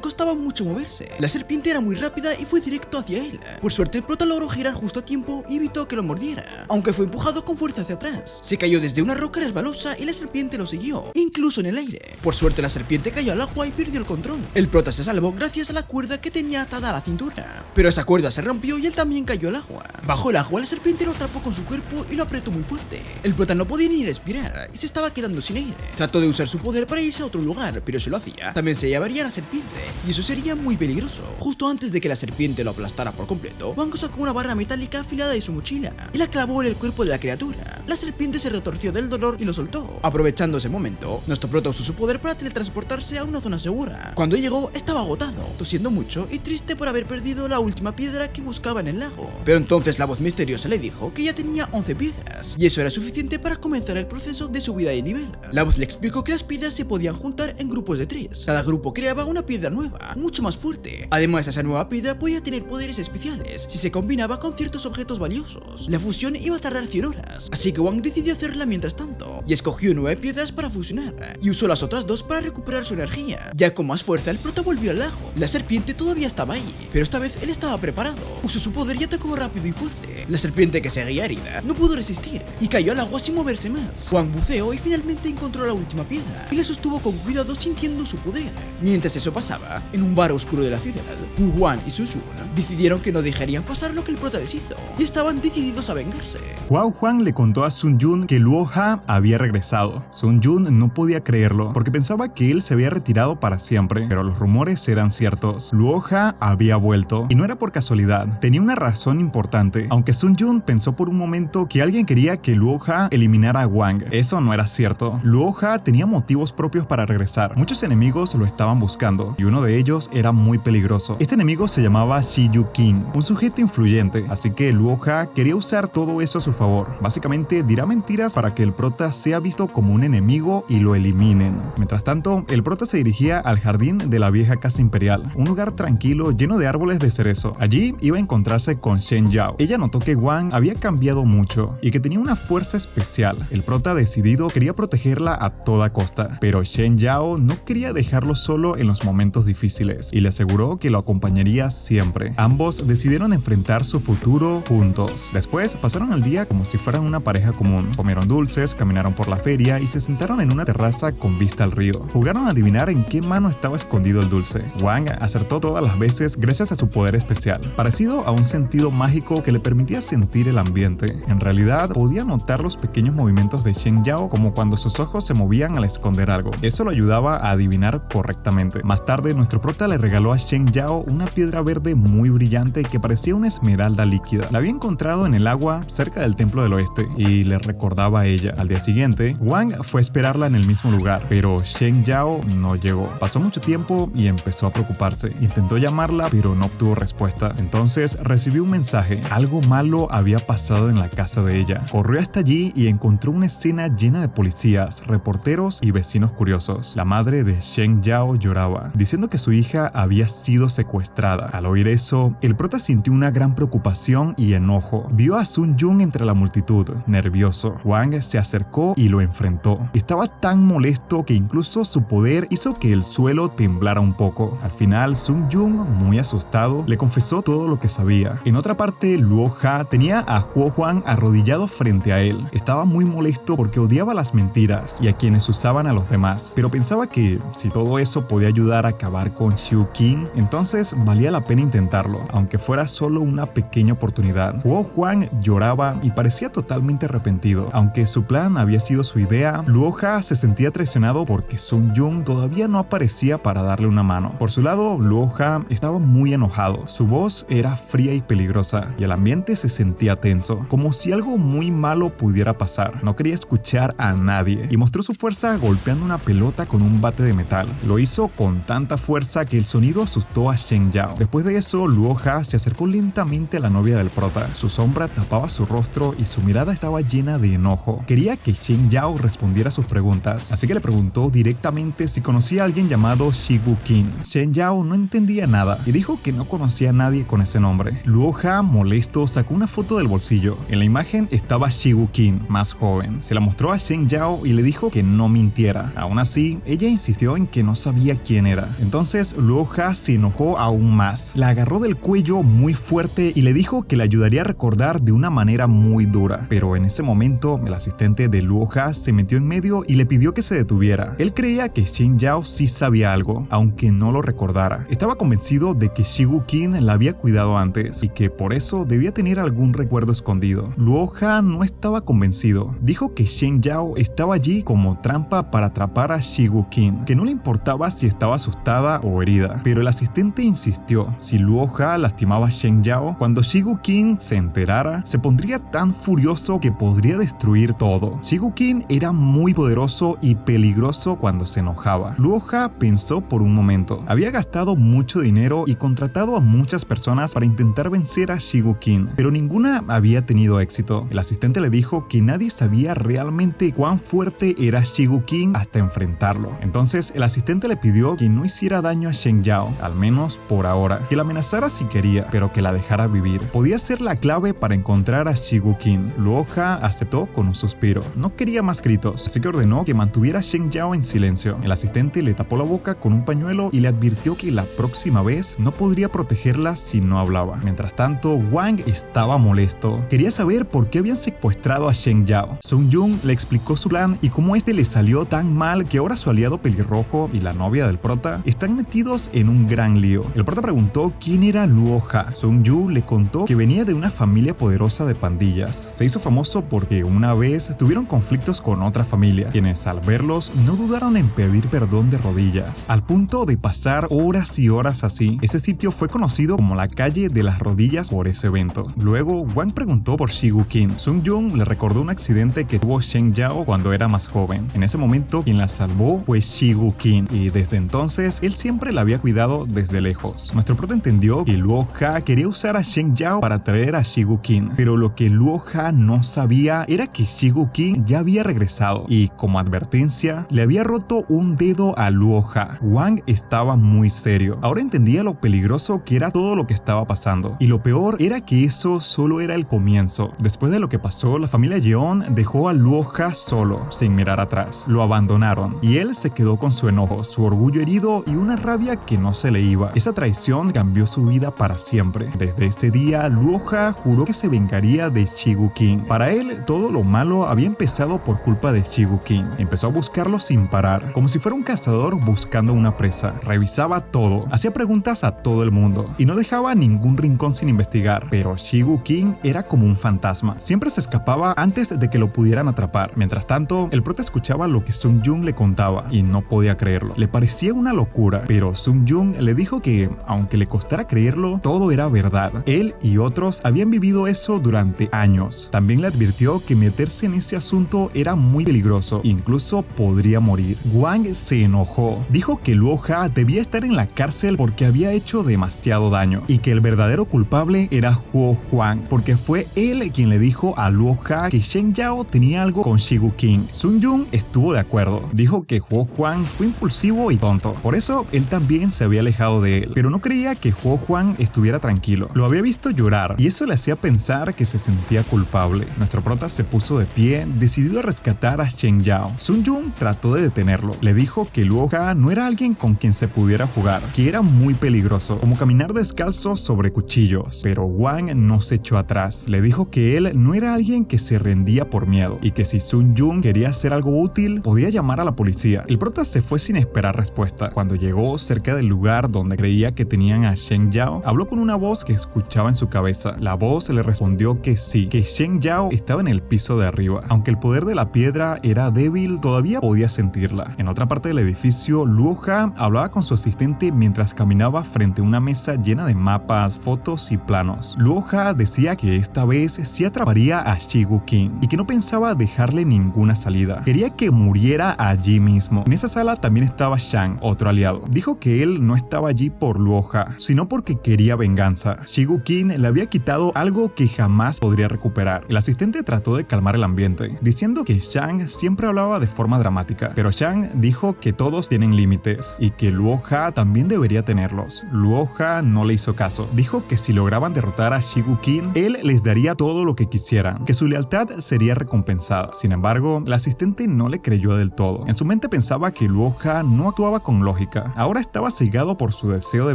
costaba mucho moverse. La serpiente era muy rápida y fue directo hacia él. Por suerte el prota logró girar justo a tiempo y evitó que lo mordiera, aunque fue empujado con fuerza hacia atrás. Se cayó desde una roca resbalosa y la serpiente lo siguió, incluso en el aire. Por suerte la serpiente cayó al agua y perdió el control. El prota se salvó gracias a la cuerda que tenía atada a la cintura, pero esa cuerda se rompió y él también cayó al agua. Bajo el agua la serpiente lo atrapó con su cuerpo y lo apretó muy fuerte. El prota no podía ni respirar y se estaba quedando sin aire. Trató de usar su poder para irse a otro lugar, pero si lo hacía, también se llevaría a la serpiente y eso sería muy peligroso. Justo antes de que la serpiente lo aplastara por completo, Wang sacó una barra metálica afilada de su mochila y la clavó en el cuerpo de la criatura. La serpiente se retorció del dolor y lo soltó. Aprovechando ese momento, nuestro prota usó su poder para teletransportarse a una zona segura. Cuando llegó, estaba agotado, tosiendo mucho y triste por haber perdido la última piedra que buscaba en el lago. Pero entonces la voz misteriosa le dijo que ya tenía 11 piedras y eso era suficiente para comenzar el proceso de subida de nivel. La voz le explicó que las piedras se podían juntar en grupos de 3. Cada grupo creaba una piedra nueva, mucho más fuerte. Además, esa nueva piedra podía tener poderes especiales si se combinaba con ciertos objetos valiosos. La fusión iba a tardar 100 horas, así que Wang decidió hacerla mientras tanto y escogió 9 piedras para fusionar y usó las otras 2 para recuperar su energía. Ya con más fuerza, el prota volvió al lago. La serpiente todavía estaba ahí, pero esta vez él estaba preparado. Usó su poder y atacó rápido y fuerte. La serpiente, que seguía herida, no pudo resistir y cayó al agua sin moverse más. Wang buceó y finalmente encontró la última piedra y la sostuvo con cuidado sintiendo su poder. Mientras eso pasaba, en un bar oscuro de la ciudad, Wu Huan y Su Jun decidieron que no dejarían pasar lo que el prota les hizo y estaban decididos a vengarse. Hua Huan le contó a Sun Jun que Luo Ha había regresado. Sun Jun no podía creerlo porque pensaba que él se había retirado para siempre, pero los rumores eran ciertos. Luo Ha había vuelto y no era por casualidad, tenía una razón importante. Aunque Sun Jun pensó por un momento que alguien quería que Luo Ha eliminara a Wang, eso no era cierto. Luo Ha tenía motivos propios para regresar. Muchos enemigos lo estaban buscando y uno de ellos era muy peligroso. Este enemigo se llamaba Shi Yu Qin, un sujeto influyente, así que Luo Ha quería usar todo eso a su favor. Básicamente dirá mentiras para que el prota sea visto como un enemigo y lo eliminen. Mientras tanto, el prota se dirigía al jardín de la vieja casa imperial, un lugar tranquilo lleno de árboles de cerezo. Allí iba a encontrarse con Shen Yao. Ella notó que Wang había cambiado mucho y que tenía una fuerza especial. El prota, decidido, quería protegerla a toda costa, pero Shen Yao no quería dejarlo solo en los momentos difíciles y le aseguró que lo acompañaría siempre. Ambos decidieron enfrentar su futuro juntos. Después pasaron el día como si fueran una pareja común. Comieron dulces, caminaron por la feria y se sentaron en una terraza con vista al río. Jugaron a adivinar en qué mano estaba escondido el dulce. Wang acertó todas las veces gracias a su poder especial, parecido a un sentido mágico que le permitía sentir el ambiente. En realidad, podía notar los pequeños movimientos de Shen Yao, como cuando sus ojos se movían al esconder algo. Eso lo ayudaba a adivinar correctamente. Más tarde, nuestro prota le regaló a Shen Yao una piedra verde muy brillante que parecía una esmeralda líquida. La había encontrado en el agua cerca del templo del oeste y le recordaba a ella. Al día siguiente, Wang fue a esperarla en el mismo lugar, pero Shen Yao no llegó. Pasó mucho tiempo y empezó a preocuparse. Intentó llamarla, pero no obtuvo respuesta. Entonces recibió un mensaje. Algo malo había pasado en la casa de ella. Corrió hasta allí y encontró una escena llena de policías, reporteros y vecinos curiosos. La madre de Shen Yao lloraba, diciendo que su hija había sido secuestrada. Al oír eso, el prota sintió una gran preocupación y enojo. Vio a Sun Jun entre la multitud, nervioso. Wang se acercó y lo enfrentó. Estaba tan molesto que incluso su poder hizo que el suelo temblara un poco. Al final, Sung Jung, muy asustado, le confesó todo lo que sabía. En otra parte, Luo Ha tenía a Huo Huang arrodillado frente a él. Estaba muy molesto porque odiaba las mentiras y a quienes usaban a los demás, pero pensaba que si todo eso podía ayudar a acabar con Xiu Qin, entonces valía la pena intentarlo, aunque fuera solo una pequeña oportunidad. Huo Huang lloraba y parecía totalmente arrepentido. Aunque su plan había sido su idea, Luo Ha se sentía traicionado porque Sung Jung todavía no aparecía para darle una mano. Por su lado, Luo Ha estaba muy enojado. Su voz era fría y peligrosa y el ambiente se sentía tenso, como si algo muy malo pudiera pasar. No quería escuchar a nadie y mostró su fuerza golpeando una pelota con un bate de metal. Lo hizo con tanta fuerza que el sonido asustó a Shen Yao. Después de eso, Luo Ha se acercó lentamente a la novia del prota. Su sombra tapaba su rostro y su mirada estaba llena de enojo. Quería que Shen Yao respondiera a sus preguntas, así que le preguntó directamente si conocía a alguien llamado Shigu Qin. Shen Yao no entendía nada y dijo que no conocía a nadie con ese nombre. Luo Ha, molesto, sacó una foto del bolsillo. En la imagen estaba Shigu Qin, más joven. Se la mostró a Shen Yao y le dijo que no mintiera. Aún así, ella insistió en que no sabía quién era. Entonces Luo Ha se enojó aún más. La agarró del cuello muy fuerte y le dijo que le ayudaría a recordar de una manera muy dura. Pero en ese momento, el asistente de Luo Ha se metió en medio y le pidió que se detuviera. Él creía que Shen Yao sí sabía algo, aunque no lo recordara. Estaba convencido de que Shigu Qin la había cuidado antes y que por eso debía tener algún recuerdo escondido. Luo Ha no estaba convencido. Dijo que Shen Yao estaba allí como trampa para atrapar a Shigu Qin, que no le importaba si estaba asustada o herida. Pero el asistente insistió. Si Luo Ha lastimaba a Shen Yao, cuando Shigu Qin se enterara, se pondría tan furioso que podría destruir todo. Shigu Qin era muy poderoso y peligroso cuando se enojaba. Luo Ha pensó por un momento. Había gastado mucho dinero y contratado a muchas personas para intentar vencer a Shigu Qin, pero ninguna había tenido éxito. El asistente le dijo que nadie sabía realmente cuán fuerte era Shigu Qin hasta enfrentarlo. Entonces el asistente le pidió que no hiciera daño a Shen Yao, al menos por ahora, que la amenazara si quería, pero que la dejara vivir. Podía ser la clave para encontrar a Shigu Qin. Luo Ha aceptó con un suspiro. No quería más gritos, así que ordenó que mantuviera a Shen Yao en silencio. El asistente le tapó la boca con un pañuelo y le advirtió que la próxima vez no podría protegerla si no hablaba. Mientras tanto, Wang estaba molesto. Quería saber por qué habían secuestrado a Shen Yao. Sung Jung le explicó su plan y cómo este le salió tan mal que ahora su aliado pelirrojo y la novia del prota están metidos en un gran lío. El prota preguntó quién era Luo Ha. Sung Yu le contó que venía de una familia poderosa de pandillas. Se hizo famoso porque una vez tuvieron conflictos con otra familia, quienes al verlos no dudaron en pedir perdón de rodillas, al punto de pasar horas y horas así. Ese sitio fue conocido como la calle de las rodillas por ese evento. Luego, Wang preguntó por Shigu Qin. Sung Jung le recordó un accidente que tuvo Shen Yao cuando era más joven. En ese momento, quien la salvó fue Shigu Qin, y desde entonces, él siempre la había cuidado desde lejos. Nuestro prota entendió que Luo Ha quería usar a Shen Yao para traer a Shigu Qin, pero lo que Luo Ha no sabía era que Shigu Qin ya había regresado, y como advertencia, le había roto un dedo a Luo Ha. Wang estaba muy serio. Ahora entendía lo peligroso que era todo lo que estaba pasando, y lo peor era que eso solo era el comienzo. Después de lo que pasó, la familia Yeon dejó a Luo Ha solo, sin mirar atrás. Lo abandonaron, y él se quedó con su enojo, su orgullo herido y una rabia que no se le iba. Esa traición cambió su vida para siempre. Desde ese día, Luo Ha juró que se vengaría de Shigu Qin. Para él, todo lo malo había empezado por culpa de Shigu Qin. Empezó a buscarlo sin parar, como si fuera un cazador buscando una presa. Revisaba todo, hacía preguntas a todo el mundo, y no dejaba ningún rincón sin investigar. Pero Shigu Qin era como un fantasma. Siempre se escapaba antes de que lo pudieran atrapar. Mientras tanto, el prota escuchaba lo que Sung Jung le contaba, y no podía creerlo. Le parecía una locura, pero Sung Jung le dijo que, aunque le costara creerlo, todo era verdad. Él y otros habían vivido eso durante años. También le advirtió que meterse en ese asunto era muy peligroso, incluso podría morir. Wang se enojó. Dijo que Luo Ha debía estar en la cárcel porque había hecho demasiado daño, y que el verdadero culpable era Huo Huang, porque fue él quien le dijo a Luo Ha que Shen Yao tenía algo con Shigu Qin. Sung Jung estuvo de acuerdo. Dijo que Huo Huang fue impulsivo y tonto. Por eso él también se había alejado de él, pero no creía que Huo Huang estuviera tranquilo. Lo había visto llorar y eso le hacía pensar que se sentía culpable. Nuestro prota se puso de pie, decidido a rescatar a Shen Yao. Sung Jung trató de detenerlo, hacerlo. Le dijo que Luoja no era alguien con quien se pudiera jugar, que era muy peligroso, como caminar descalzo sobre cuchillos. Pero Hwang no se echó atrás. Le dijo que él no era alguien que se rendía por miedo y que si Sun Jun quería hacer algo útil, podía llamar a la policía. El prota se fue sin esperar respuesta. Cuando llegó cerca del lugar donde creía que tenían a Shen Yao, habló con una voz que escuchaba en su cabeza. La voz le respondió que sí, que Shen Yao estaba en el piso de arriba. Aunque el poder de la piedra era débil, todavía podía sentirla. En otra parte del edificio, Luoja hablaba con su asistente mientras caminaba frente a una mesa llena de mapas, fotos y planos. Luoja decía que esta vez sí atraparía a Shigu-kin y que no pensaba dejarle ninguna salida. Quería que muriera allí mismo. En esa sala también estaba Shang, otro aliado. Dijo que él no estaba allí por Luoja, sino porque quería venganza. Shigu-kin le había quitado algo que jamás podría recuperar. El asistente trató de calmar el ambiente, diciendo que Shang siempre hablaba de forma dramática, pero Shang dijo que todos tienen límites y que Luoja también debería tenerlos. Luoja no le hizo caso. Dijo que si lograban derrotar a Shigu-kin, él les daría todo lo que quisieran, que su lealtad sería recompensada. Sin embargo, el asistente no le creyó del todo. En su mente pensaba que Luoja no actuaba con lógica. Ahora estaba cegado por su deseo de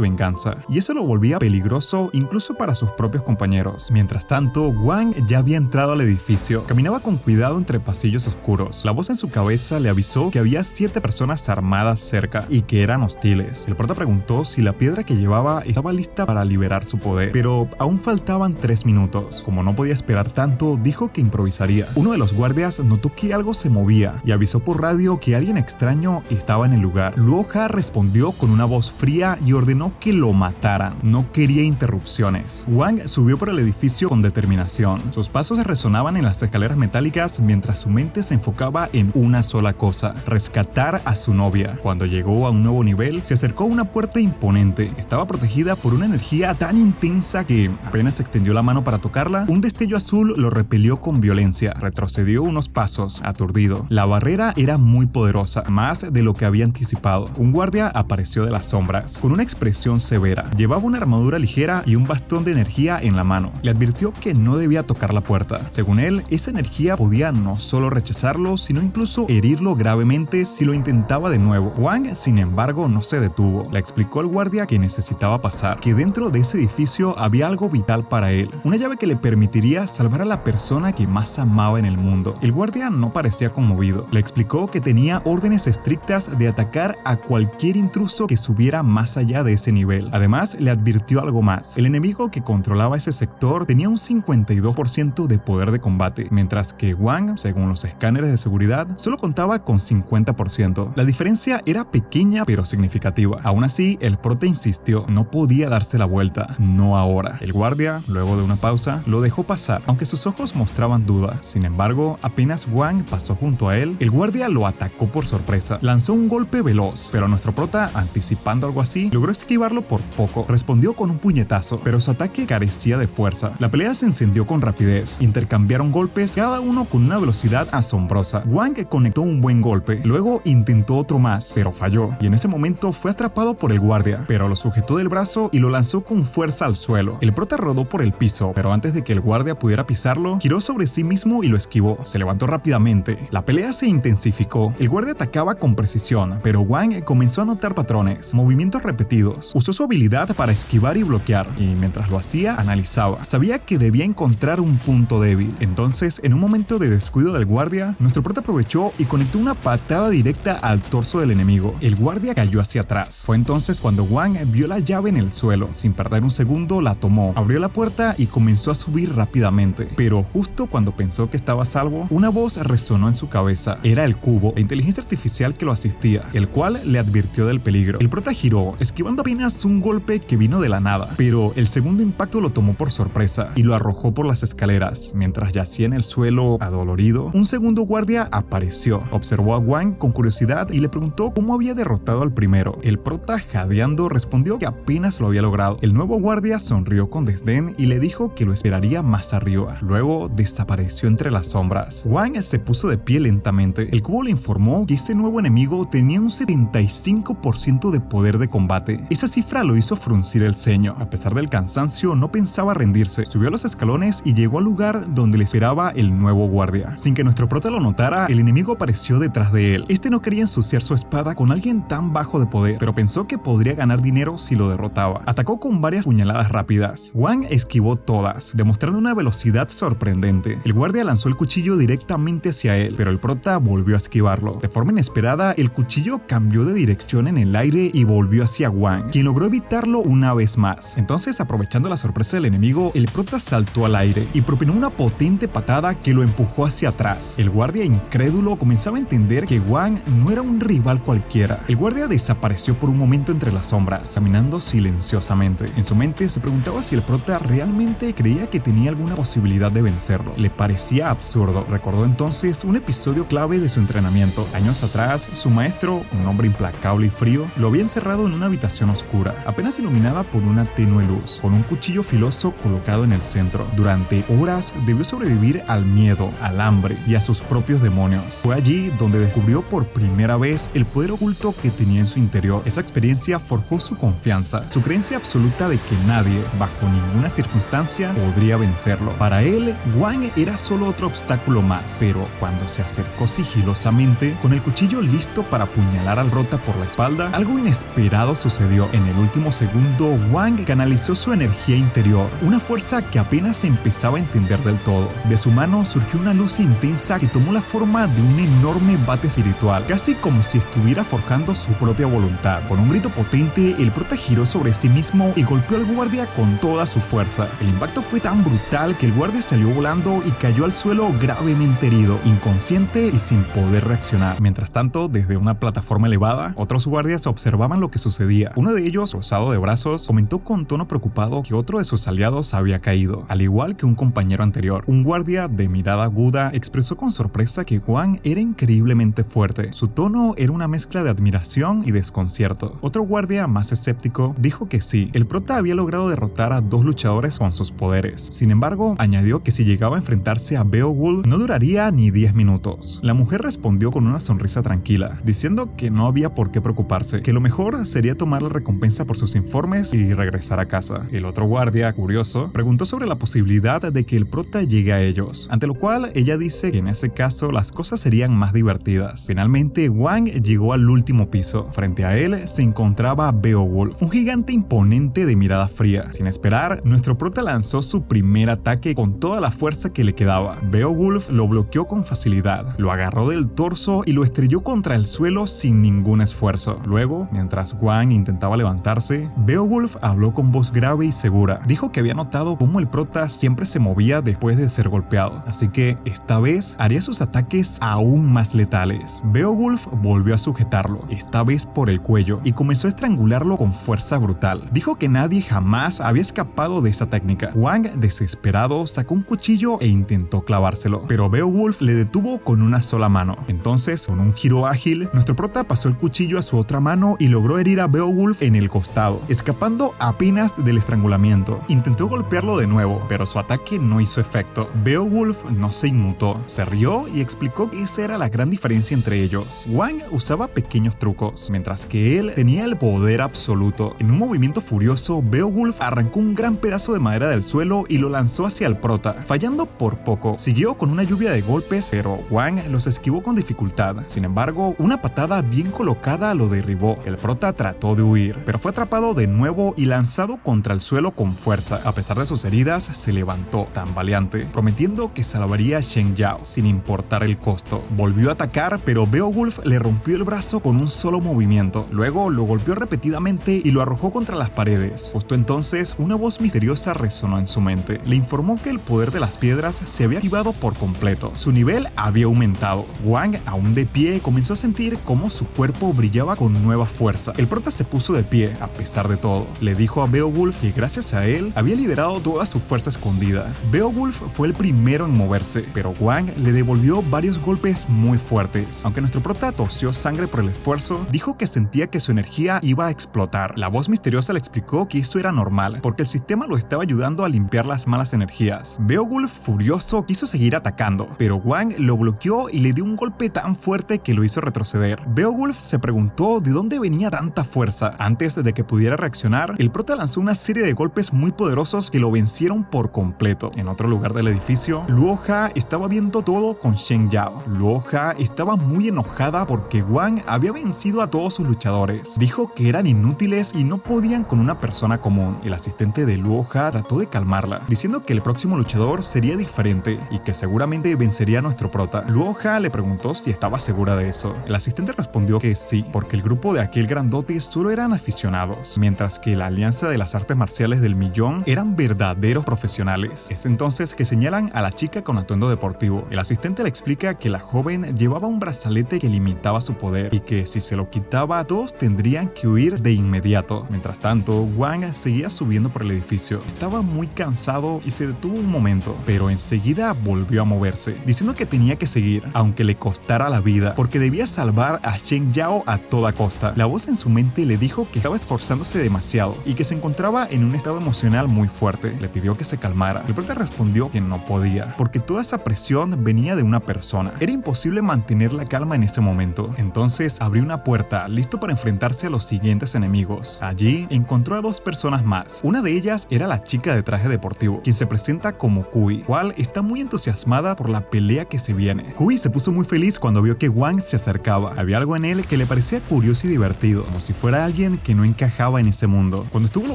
venganza, y eso lo volvía peligroso incluso para sus propios compañeros. Mientras tanto, Hwang ya había entrado al edificio. Caminaba con cuidado entre pasillos oscuros. La voz en su cabeza le avisó que había 7 personas armadas cerca y que eran hostiles. El prota preguntó si la piedra que llevaba estaba lista para liberar su poder, pero aún faltaban 3 minutos. Como no podía esperar tanto, dijo que improvisaría. Uno de los guardias notó que algo se movía y avisó por radio que alguien extraño estaba en el lugar. Luoja respondió con una voz fría y ordenó que lo mataran. No quería interrupciones. Hwang subió por el edificio con determinación. Sus pasos resonaban en las escaleras metálicas mientras su mente se enfocaba en una sola cosa: rescatar a su novia. Cuando llegó a un nuevo nivel, se acercó a una puerta imponente. Estaba protegida por una energía tan intensa que apenas extendió la mano para tocarla, un destello azul lo repelió con violencia. Retrocedió unos pasos, aturdido. La barrera era muy poderosa, más de lo que había anticipado. Un guardia apareció de las sombras, con una expresión severa. Llevaba una armadura ligera y un bastón de energía en la mano. Le advirtió que no debía tocar la puerta. Según él, esa energía podía no solo rechazarlo, sino incluso herirlo gravemente si lo intentaba de nuevo. Hwang, sin embargo, no se detuvo. Le explicó al guardia que necesitaba pasar, que dentro de ese edificio había algo vital para él, una llave que le permitiría salvar a la persona que más amaba en el mundo. El guardia no parecía conmovido. Le explicó que tenía órdenes estrictas de atacar a cualquier intruso que subiera más allá de ese nivel. Además, le advirtió algo más. El enemigo que controlaba ese sector tenía un 52% de poder de combate, mientras que Hwang, según los escáneres de seguridad, solo contaba con 50%. La diferencia era pequeña pero significativa. Aún así, el prota insistió. No podía darse la vuelta. No ahora. El guardia, luego de una pausa, lo dejó pasar, aunque sus ojos mostraban duda. Sin embargo, apenas Hwang pasó junto a él, el guardia lo atacó por sorpresa. Lanzó un golpe veloz, pero nuestro prota, anticipando algo así, logró esquivarlo por poco. Respondió con un puñetazo, pero su ataque carecía de fuerza. La pelea se encendió con rapidez. Intercambiaron golpes, cada uno con una velocidad asombrosa. Hwang conectó un buen golpe, luego intentó otro más, pero falló, y en ese momento fue atrapado por el guardia, pero lo sujetó del brazo y lo lanzó con fuerza al suelo. El prota rodó por el piso, pero antes de que el guardia pudiera pisarlo, giró sobre sí mismo y lo esquivó. Se levantó rápidamente. La pelea se intensificó. El guardia atacaba con precisión, pero Hwang comenzó a notar patrones, movimientos repetidos. Usó su habilidad para esquivar y bloquear, y mientras lo hacía, analizaba. Sabía que debía encontrar un punto débil. Entonces, en un momento de descuido del guardia, nuestro prota aprovechó y conectó una patada directa al torso del enemigo. El guardia cayó hacia atrás. Fue entonces cuando Hwang vio la llave en el suelo. Sin perder un segundo, la tomó, abrió la puerta y comenzó a subir rápidamente. Pero justo cuando pensó que estaba a salvo, una voz resonó en su cabeza. Era el cubo, la inteligencia artificial que lo asistía, el cual le advirtió del peligro. El prota giró, esquivando apenas un golpe que vino de la nada, pero el segundo impacto lo tomó por sorpresa y lo arrojó por las escaleras. Mientras yacía en el suelo, adolorido, un segundo guardia apareció. Observó a Hwang con curiosidad y le preguntó cómo había derrotado al primero. El prota, jadeando, respondió que apenas lo había logrado. El nuevo guardia sonrió con desdén y le dijo que lo esperaría más arriba. Luego desapareció entre las sombras. Hwang se puso de pie lentamente. El cubo le informó que ese nuevo enemigo tenía un 75% de poder de combate. Esa cifra lo hizo fruncir el ceño. A pesar del cansancio, no pensaba rendirse. Subió los escalones y llegó al lugar donde le esperaba el nuevo guardia. Sin que nuestro prota lo notara, el enemigo apareció detrás de él. Este no quería ensuciar su espada con alguien tan bajo de poder, pero pensó que podría ganar dinero si lo derrotaba. Atacó con varias puñaladas rápidas. Wang esquivó todas, demostrando una velocidad sorprendente. El guardia lanzó el cuchillo directamente hacia él, pero el prota volvió a esquivarlo. De forma inesperada, el cuchillo cambió de dirección en el aire y volvió hacia Wang, quien logró evitarlo una vez más. Entonces, aprovechando la sorpresa del enemigo, el prota saltó al aire y propinó una potente patada que lo empujó hacia atrás. El guardia, incrédulo, comenzaba a entender que Wang no era un rival cualquiera. El guardia desapareció por un momento entre las sombras, caminando silenciosamente. En su mente se preguntaba si el prota realmente creía que tenía alguna posibilidad de vencerlo. Le parecía absurdo. Recordó entonces un episodio clave de su entrenamiento. Años atrás, su maestro, un hombre implacable y frío, lo había encerrado en una habitación oscura, apenas iluminada por una tenue luz, con un cuchillo filoso colocado en el centro. Durante horas debió sobrevivir al miedo, al hambre y a sus propios demonios. Fue allí donde descubrió por primera vez el poder oculto que tenía en su interior. Esa experiencia forjó su confianza, su creencia absoluta de que nadie, bajo ninguna circunstancia, podría vencerlo. Para él, Wang era solo otro obstáculo más, pero cuando se acercó sigilosamente, con el cuchillo listo para apuñalar al prota por la espalda, algo inesperado sucedió. En el último segundo, Wang canalizó su energía interior, una fuerza que apenas empezaba a entender del todo. De su mano surgió una luz intensa que tomó la forma de un enorme bate espiritual, casi como si estuviera forjando su propia voluntad. Con un grito potente, el prota giró sobre sí mismo y golpeó al guardia con toda su fuerza. El impacto fue tan brutal que el guardia salió volando y cayó al suelo gravemente herido, inconsciente y sin poder reaccionar. Mientras tanto, desde una plataforma elevada, otros guardias observaban lo que sucedía. Uno de ellos, cruzado de brazos, comentó con tono preocupado que otro de sus aliados había caído, al igual que un compañero anterior. Un guardia de mirada aguda expresó con sorpresa que Wang era increíblemente fuerte. Su tono era una mezcla de admiración y desconcierto. Otro guardia, más escéptico, dijo que sí, el prota había logrado derrotar a 2 luchadores con sus poderes. Sin embargo, añadió que si llegaba a enfrentarse a Beowulf no duraría ni 10 minutos. La mujer respondió con una sonrisa tranquila, diciendo que no había por qué preocuparse, que lo mejor sería tomar la recompensa por sus informes y regresar a casa. El otro guardia, curioso, preguntó sobre la posibilidad de que el prota llegue a ellos, ante lo cual ella dice que en ese caso las cosas serían más divertidas. Finalmente, Wang llegó al último piso. Frente a él se encontraba Beowulf, un gigante imponente de mirada fría. Sin esperar, nuestro prota lanzó su primer ataque con toda la fuerza que le quedaba. Beowulf lo bloqueó con facilidad, lo agarró del torso y lo estrelló contra el suelo sin ningún esfuerzo. Luego, mientras Wang intentaba levantarse, Beowulf habló con voz grave y segura. Dijo que había notado cómo el prota siempre se movía después de ser golpeado, así que esta vez haría sus ataques aún más letales. Beowulf volvió a sujetarlo, esta vez por el cuello, y comenzó a estrangularlo con fuerza brutal. Dijo que nadie jamás había escapado de esa técnica. Wang, desesperado, sacó un cuchillo e intentó clavárselo, pero Beowulf le detuvo con una sola mano. Entonces, con un giro ágil, nuestro prota pasó el cuchillo a su otra mano y logró herir a Beowulf en el costado, escapando apenas del estrangulamiento. Intentó golpearlo de nuevo, pero su ataque no hizo efecto. Beowulf no se inmutó, se rió y explicó que esa era la gran diferencia entre ellos. Wang usaba pequeños trucos, mientras que él tenía el poder absoluto. En un movimiento furioso, Beowulf arrancó un gran pedazo de madera del suelo y lo lanzó hacia el prota, fallando por poco. Siguió con una lluvia de golpes, pero Wang los esquivó con dificultad. Sin embargo, una patada bien colocada lo derribó. El prota trató de huir, pero fue atrapado de nuevo y lanzado contra el suelo con fuerza. A pesar de sus heridas, se levantó tambaleante, prometiendo que salvaría a Shen Yao sin importar el costo. Volvió a atacar, pero Beowulf le rompió el brazo con un solo movimiento. Luego lo golpeó repetidamente y lo arrojó contra las paredes. Justo entonces, una voz misteriosa resonó en su mente. Le informó que el poder de las piedras se había activado por completo. Su nivel había aumentado. Wang, aún de pie, comenzó a sentir cómo su cuerpo brillaba con nueva fuerza. El prota se puso de pie, a pesar de todo. Le dijo a Beowulf que gracias a él había liberado toda su fuerza escondida. Beowulf fue el primero en moverse, pero Wang le devolvió varios golpes muy fuertes. Aunque nuestro prota tosió sangre por el esfuerzo, dijo que sentía que su energía iba a explotar. La voz misteriosa le explicó que eso era normal, porque el sistema lo estaba ayudando a limpiar las malas energías. Beowulf, furioso, quiso seguir atacando, pero Wang lo bloqueó y le dio un golpe tan fuerte que lo hizo retroceder. Beowulf se preguntó de dónde venía tanta fuerza. Antes de que pudiera reaccionar, el prota lanzó una serie de golpes muy poderosos que lo vencieron por completo. En otro lugar del edificio, Luoja estaba viendo todo con Shen Yao. Luoja estaba muy muy enojada porque Wang había vencido a todos sus luchadores. Dijo que eran inútiles y no podían con una persona común. El asistente de Luo Ha trató de calmarla, diciendo que el próximo luchador sería diferente y que seguramente vencería a nuestro prota. Luo Ha le preguntó si estaba segura de eso. El asistente respondió que sí, porque el grupo de aquel grandote solo eran aficionados, mientras que la Alianza de las Artes Marciales del Millón eran verdaderos profesionales. Es entonces que señalan a la chica con atuendo deportivo. El asistente le explica que la joven llevaba un brazalete que limitaba su poder y que si se lo quitaba todos tendrían que huir de inmediato. Mientras tanto, Wang seguía subiendo por el edificio. Estaba muy cansado y se detuvo un momento, pero enseguida volvió a moverse, diciendo que tenía que seguir, aunque le costara la vida, porque debía salvar a Shen Yao a toda costa. La voz en su mente le dijo que estaba esforzándose demasiado y que se encontraba en un estado emocional muy fuerte. Le pidió que se calmara. El prota respondió que no podía, porque toda esa presión venía de una persona. Era imposible mantener la calma en ese momento. Entonces abrió una puerta, listo para enfrentarse a los siguientes enemigos. Allí encontró a dos personas más. Una de ellas era la chica de traje deportivo, quien se presenta como Kui, cual está muy entusiasmada por la pelea que se viene. Kui se puso muy feliz cuando vio que Wang se acercaba. Había algo en él que le parecía curioso y divertido, como si fuera alguien que no encajaba en ese mundo. Cuando estuvo lo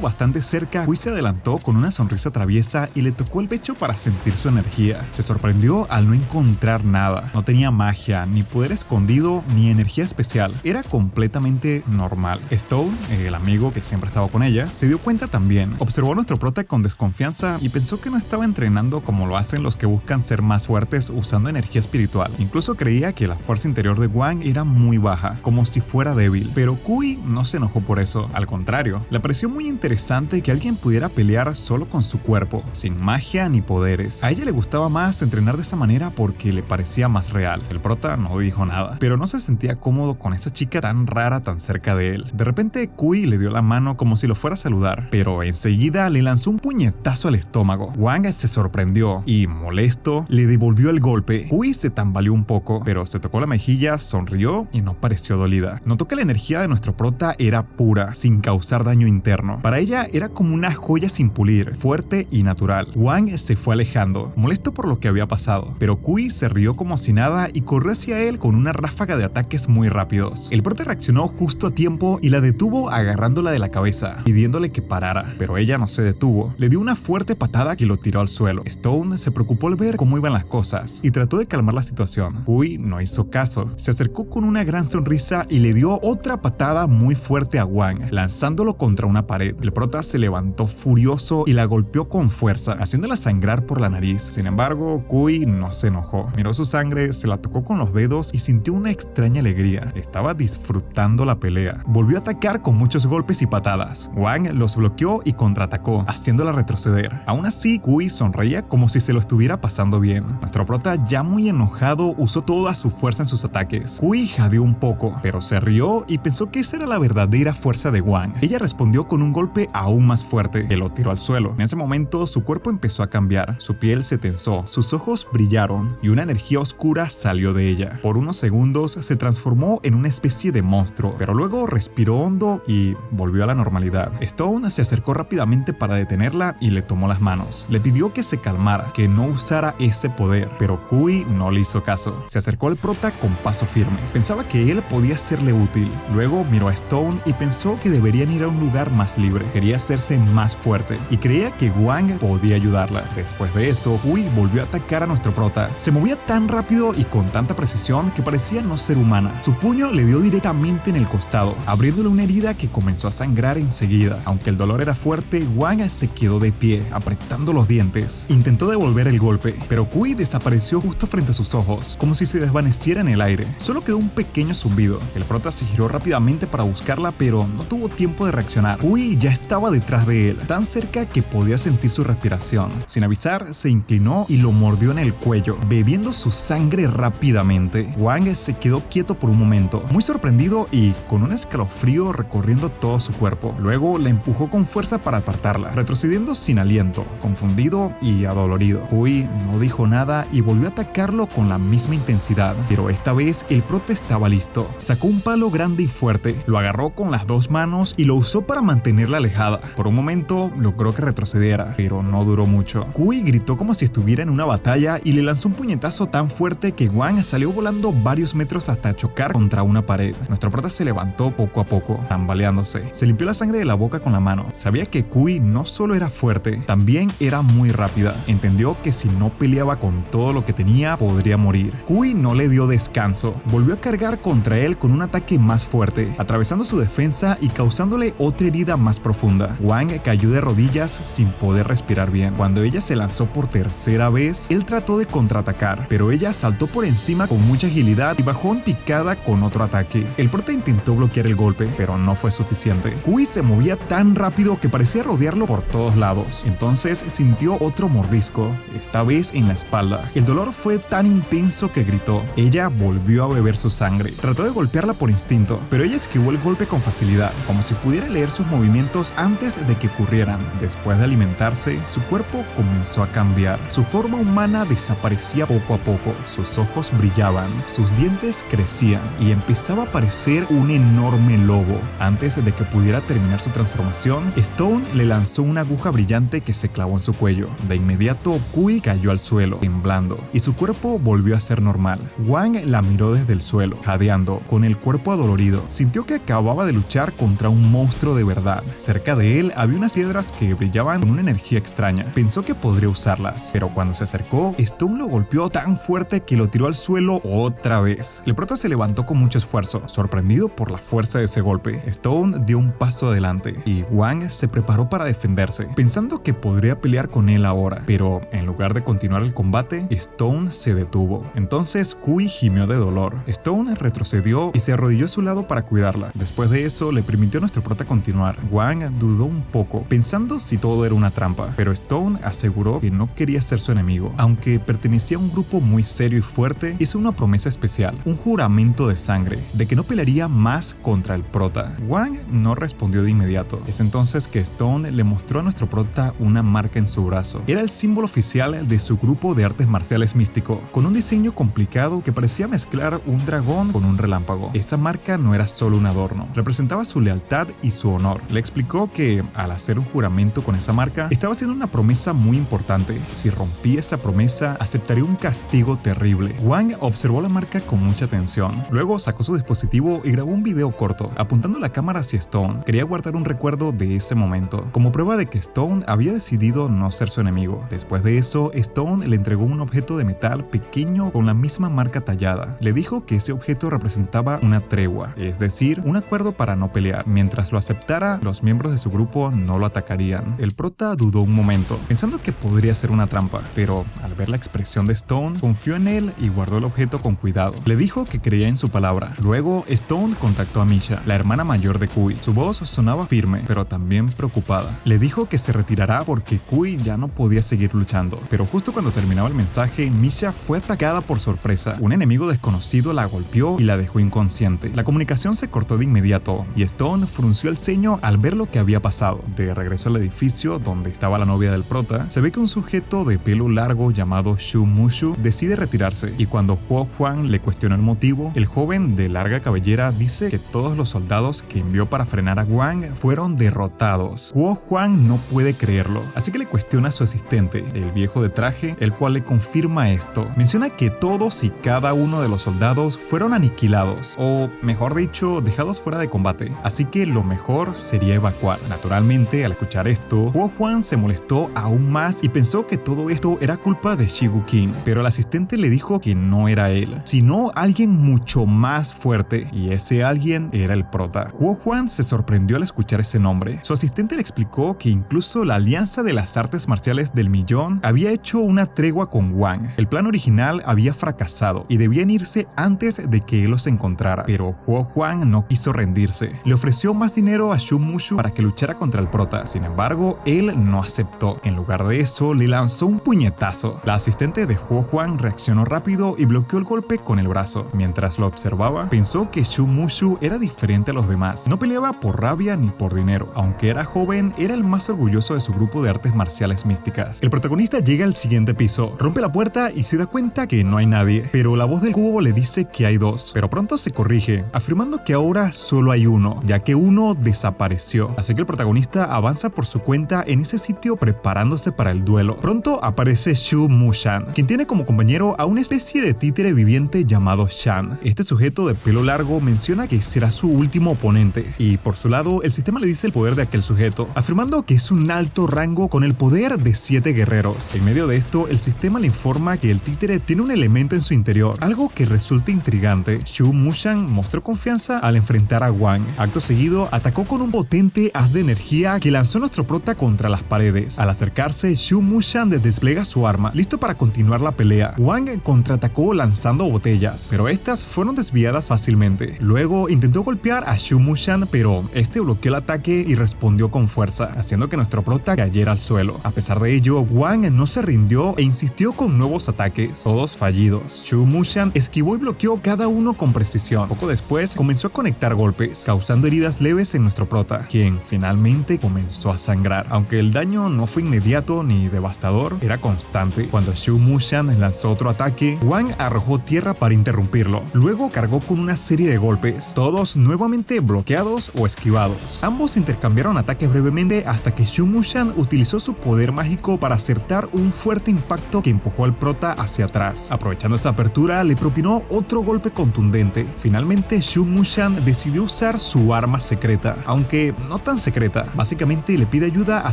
bastante cerca, Kui se adelantó con una sonrisa traviesa y le tocó el pecho para sentir su energía. Se sorprendió al no encontrar nada. No tenía magia, ni poder escondido, ni energía especial. Era completamente normal. Stone, el amigo que siempre estaba con ella, se dio cuenta también. Observó a nuestro prota con desconfianza y pensó que no estaba entrenando como lo hacen los que buscan ser más fuertes usando energía espiritual. Incluso creía que la fuerza interior de Wang era muy baja, como si fuera débil. Pero Kui no se enojó por eso. Al contrario, le pareció muy interesante que alguien pudiera pelear solo con su cuerpo, sin magia ni poderes. A ella le gustaba más entrenar de esa manera porque le parecía más real. El prota no dijo nada, pero no se sentía cómodo con esa chica tan rara tan cerca de él. De repente Kui le dio la mano como si lo fuera a saludar, pero enseguida le lanzó un puñetazo al estómago. Wang se sorprendió y, molesto, le devolvió el golpe. Kui se tambaleó un poco, pero se tocó la mejilla, sonrió y no pareció dolida. Notó que la energía de nuestro prota era pura, sin causar daño interno. Para ella era como una joya sin pulir, fuerte y natural. Wang se fue alejando, molesto por lo que había pasado, pero Kui se rió como si nada y corrió hacia él con una ráfaga de ataques muy rápidos. El prota reaccionó justo a tiempo y la detuvo agarrándola de la cabeza, pidiéndole que parara, pero ella no se detuvo. Le dio una fuerte patada que lo tiró al suelo. Stone se preocupó al ver cómo iban las cosas y trató de calmar la situación. Kui no hizo caso. Se acercó con una gran sonrisa y le dio otra patada muy fuerte a Wang, lanzándolo contra una pared. El prota se levantó furioso y la golpeó con fuerza, haciéndola sangrar por la nariz. Sin embargo, Kui no se enojó. Miró su sangre, se la tocó con los dedos y sintió una extraña alegría. Estaba disfrutando la pelea. Volvió a atacar con muchos golpes y patadas. Wang los bloqueó y contraatacó, haciéndola retroceder. Aún así, Kui sonreía como si se lo estuviera pasando bien. Nuestro prota, ya muy enojado, usó toda su fuerza en sus ataques. Kui jadeó un poco, pero se rió y pensó que esa era la verdadera fuerza de Wang. Ella respondió con un golpe aún más fuerte, que lo tiró al suelo. En ese momento, su cuerpo empezó a cambiar. Su piel se tensó, sus ojos brillaron y una energía oscura salió de ella. Por unos segundos se transformó en una especie de monstruo, pero luego respiró hondo y volvió a la normalidad. Stone se acercó rápidamente para detenerla y le tomó las manos. Le pidió que se calmara, que no usara ese poder, pero Kui no le hizo caso. Se acercó al prota con paso firme. Pensaba que él podía serle útil. Luego miró a Stone y pensó que deberían ir a un lugar más libre. Quería hacerse más fuerte y creía que Wang podía ayudarla. Después de eso, Kui volvió a atacar a nuestro prota. Se movía tan rápido y con tanta precisión que parecía no ser humana. Su puño le dio directamente en el costado, abriéndole una herida que comenzó a sangrar enseguida. Aunque el dolor era fuerte, Wang se quedó de pie, apretando los dientes. Intentó devolver el golpe, pero Kui desapareció justo frente a sus ojos, como si se desvaneciera en el aire. Solo quedó un pequeño zumbido. El prota se giró rápidamente para buscarla, pero no tuvo tiempo de reaccionar. Kui ya estaba detrás de él, tan cerca que podía sentir su respiración. Sin avisar, se inclinó y lo mordió en el cuello, bebiendo su sangre rápidamente. Wang se quedó quieto por un momento, muy sorprendido y con un escalofrío recorriendo todo su cuerpo. Luego la empujó con fuerza para apartarla, retrocediendo sin aliento, confundido y adolorido. Kui no dijo nada y volvió a atacarlo con la misma intensidad, pero esta vez el prota estaba listo. Sacó un palo grande y fuerte, lo agarró con las dos manos y lo usó para mantenerla alejada. Por un momento logró que retrocediera, pero no duró mucho. Kui gritó como si estuviera en una batalla y le lanzó un puñetazo tan fuerte que Wang salió volando varios metros hasta chocar contra una pared. Nuestro prota se levantó poco a poco, tambaleándose. Se limpió la sangre de la boca con la mano. Sabía que Kui no solo era fuerte, también era muy rápida. Entendió que si no peleaba con todo lo que tenía, podría morir. Kui no le dio descanso. Volvió a cargar contra él con un ataque más fuerte, atravesando su defensa y causándole otra herida más profunda. Wang cayó de rodillas sin poder respirar bien. Cuando ella se lanzó por tercera vez, él trató de contraatacar, pero ella saltó por encima con mucha agilidad y bajó en picada con otro ataque. El prota intentó bloquear el golpe, pero no fue suficiente. Kui se movía tan rápido que parecía rodearlo por todos lados. Entonces sintió otro mordisco, esta vez en la espalda. El dolor fue tan intenso que gritó. Ella volvió a beber su sangre. Trató de golpearla por instinto, pero ella esquivó el golpe con facilidad, como si pudiera leer sus movimientos antes de que ocurrieran. Después de alimentarse, su cuerpo comenzó a cambiar. Su forma humana desaparecía poco a poco. Sus ojos brillaban, sus dientes crecían y empezaba a parecer un enorme lobo. Antes de que pudiera terminar su transformación, Stone le lanzó una aguja brillante que se clavó en su cuello. De inmediato, Kui cayó al suelo, temblando, y su cuerpo volvió a ser normal. Wang la miró desde el suelo, jadeando, con el cuerpo adolorido. Sintió que acababa de luchar contra un monstruo de verdad. Cerca de él había unas piedras que brillaban con una energía extraña. Pensó que podría usarlas, pero cuando se acercó, Stone lo golpeó tan fuerte que lo tiró al suelo otra vez. El prota se levantó con mucho esfuerzo, sorprendido por la fuerza de ese golpe. Stone dio un paso adelante y Wang se preparó para defenderse, pensando que podría pelear con él ahora, pero en lugar de continuar el combate, Stone se detuvo. Entonces Kui gimió de dolor. Stone retrocedió y se arrodilló a su lado para cuidarla. Después de eso, le permitió a nuestro prota continuar. Wang dudó un poco, pensando si todo era una trampa, pero Stone aseguró que no quería ser su enemigo. Aunque pertenecía a un grupo muy serio y fuerte, hizo una promesa especial, un juramento de sangre, de que no pelearía más contra el prota. Wang no respondió de inmediato. Es entonces que Stone le mostró a nuestro prota una marca en su brazo. Era el símbolo oficial de su grupo de artes marciales místico, con un diseño complicado que parecía mezclar un dragón con un relámpago. Esa marca no era solo un adorno, representaba su lealtad y su honor. Le explicó que al hacer un juramento con esa marca, estaba haciendo una promesa muy importante. Si rompía esa promesa, aceptaría un castigo terrible. Wang observó la marca con mucha atención. Luego sacó su dispositivo y grabó un video corto, apuntando la cámara hacia Stone. Quería guardar un recuerdo de ese momento, como prueba de que Stone había decidido no ser su enemigo. Después de eso, Stone le entregó un objeto de metal pequeño con la misma marca tallada. Le dijo que ese objeto representaba una tregua, es decir, un acuerdo para no pelear. Mientras lo aceptara, los miembros de su grupo no lo atacarían. El prota dudó un momento, pensando que podría ser una trampa, pero al ver la expresión de Stone, confió en él y guardó el objeto con cuidado. Le dijo que creía en su palabra. Luego, Stone contactó a Misha, la hermana mayor de Kui. Su voz sonaba firme, pero también preocupada. Le dijo que se retirará porque Kui ya no podía seguir luchando. Pero justo cuando terminaba el mensaje, Misha fue atacada por sorpresa. Un enemigo desconocido la golpeó y la dejó inconsciente. La comunicación se cortó de inmediato y Stone frunció el ceño al ver lo que había pasado. De regreso al edificio donde estaba la novia del prota, se ve que un sujeto de pelo largo llamado Shu Mushu decide retirarse, y cuando Huo Huang le cuestionó el motivo, el joven de larga cabellera dice que todos los soldados que envió para frenar a Wang fueron derrotados. Huo Huang no puede creerlo, así que le cuestiona a su asistente, el viejo de traje, el cual le confirma esto. Menciona que todos y cada uno de los soldados fueron aniquilados, o mejor dicho, dejados fuera de combate, así que lo mejor sería evacuar. Naturalmente, al escuchar esto, Huo Huang se molestó aún más y pensó que todo esto era culpa de Shigu King, pero el asistente le dijo que no era él, sino alguien mucho más fuerte, y ese alguien era el prota. Huo Huang se sorprendió al escuchar ese nombre. Su asistente le explicó que incluso la Alianza de las Artes Marciales del Millón había hecho una tregua con Wang. El plan original había fracasado y debían irse antes de que él los encontrara, pero Huo Huang no quiso rendirse. Le ofreció más dinero a Shu Mushu para que luchara contra el prota. Sin embargo, él no aceptó. En lugar de eso, le lanzó un puñetazo. La asistente de Huo Huang reaccionó rápido y bloqueó el golpe con el brazo. Mientras lo observaba, pensó que Shu Mushu era diferente a los demás. No peleaba por rabia ni por dinero. Aunque era joven, era el más orgulloso de su grupo de artes marciales místicas. El protagonista llega al siguiente piso, rompe la puerta y se da cuenta que no hay nadie, pero la voz del cubo le dice que hay dos, pero pronto se corrige, afirmando que ahora solo hay uno, ya que uno desapareció. Así que el protagonista avanza por su cuenta en ese sitio preparándose para el duelo. Pronto aparece Shu Mushan, quien tiene como compañero a una especie de títere viviente oponente llamado Shan. Este sujeto de pelo largo menciona que será su último oponente, y por su lado el sistema le dice el poder de aquel sujeto, afirmando que es un alto rango con el poder de 7 guerreros. En medio de esto, el sistema le informa que el títere tiene un elemento en su interior, algo que resulta intrigante. Shu Mushan mostró confianza al enfrentar a Wang. Acto seguido, atacó con un potente haz de energía que lanzó nuestro prota contra las paredes. Al acercarse, Shu Mushan despliega su arma, listo para continuar la pelea. Wang contraatacó lanzando botellas, pero estas fueron desviadas fácilmente. Luego intentó golpear a Shu Mushan, pero este bloqueó el ataque y respondió con fuerza, haciendo que nuestro prota cayera al suelo. A pesar de ello, Wang no se rindió e insistió con nuevos ataques, todos fallidos. Shu Mushan esquivó y bloqueó cada uno con precisión. Poco después comenzó a conectar golpes, causando heridas leves en nuestro prota, quien finalmente comenzó a sangrar. Aunque el daño no fue inmediato ni devastador, era constante. Cuando Shu Mushan lanzó otro ataque, Wang arrojó tierra para interrumpirlo. Luego cargó con una serie de golpes, todos nuevamente bloqueados o esquivados. Ambos intercambiaron ataques brevemente hasta que Shu Mushan utilizó su poder mágico para acertar un fuerte impacto que empujó al prota hacia atrás. Aprovechando esa apertura, le propinó otro golpe contundente. Finalmente, Shu Mushan decidió usar su arma secreta, aunque no tan secreta. Básicamente le pide ayuda a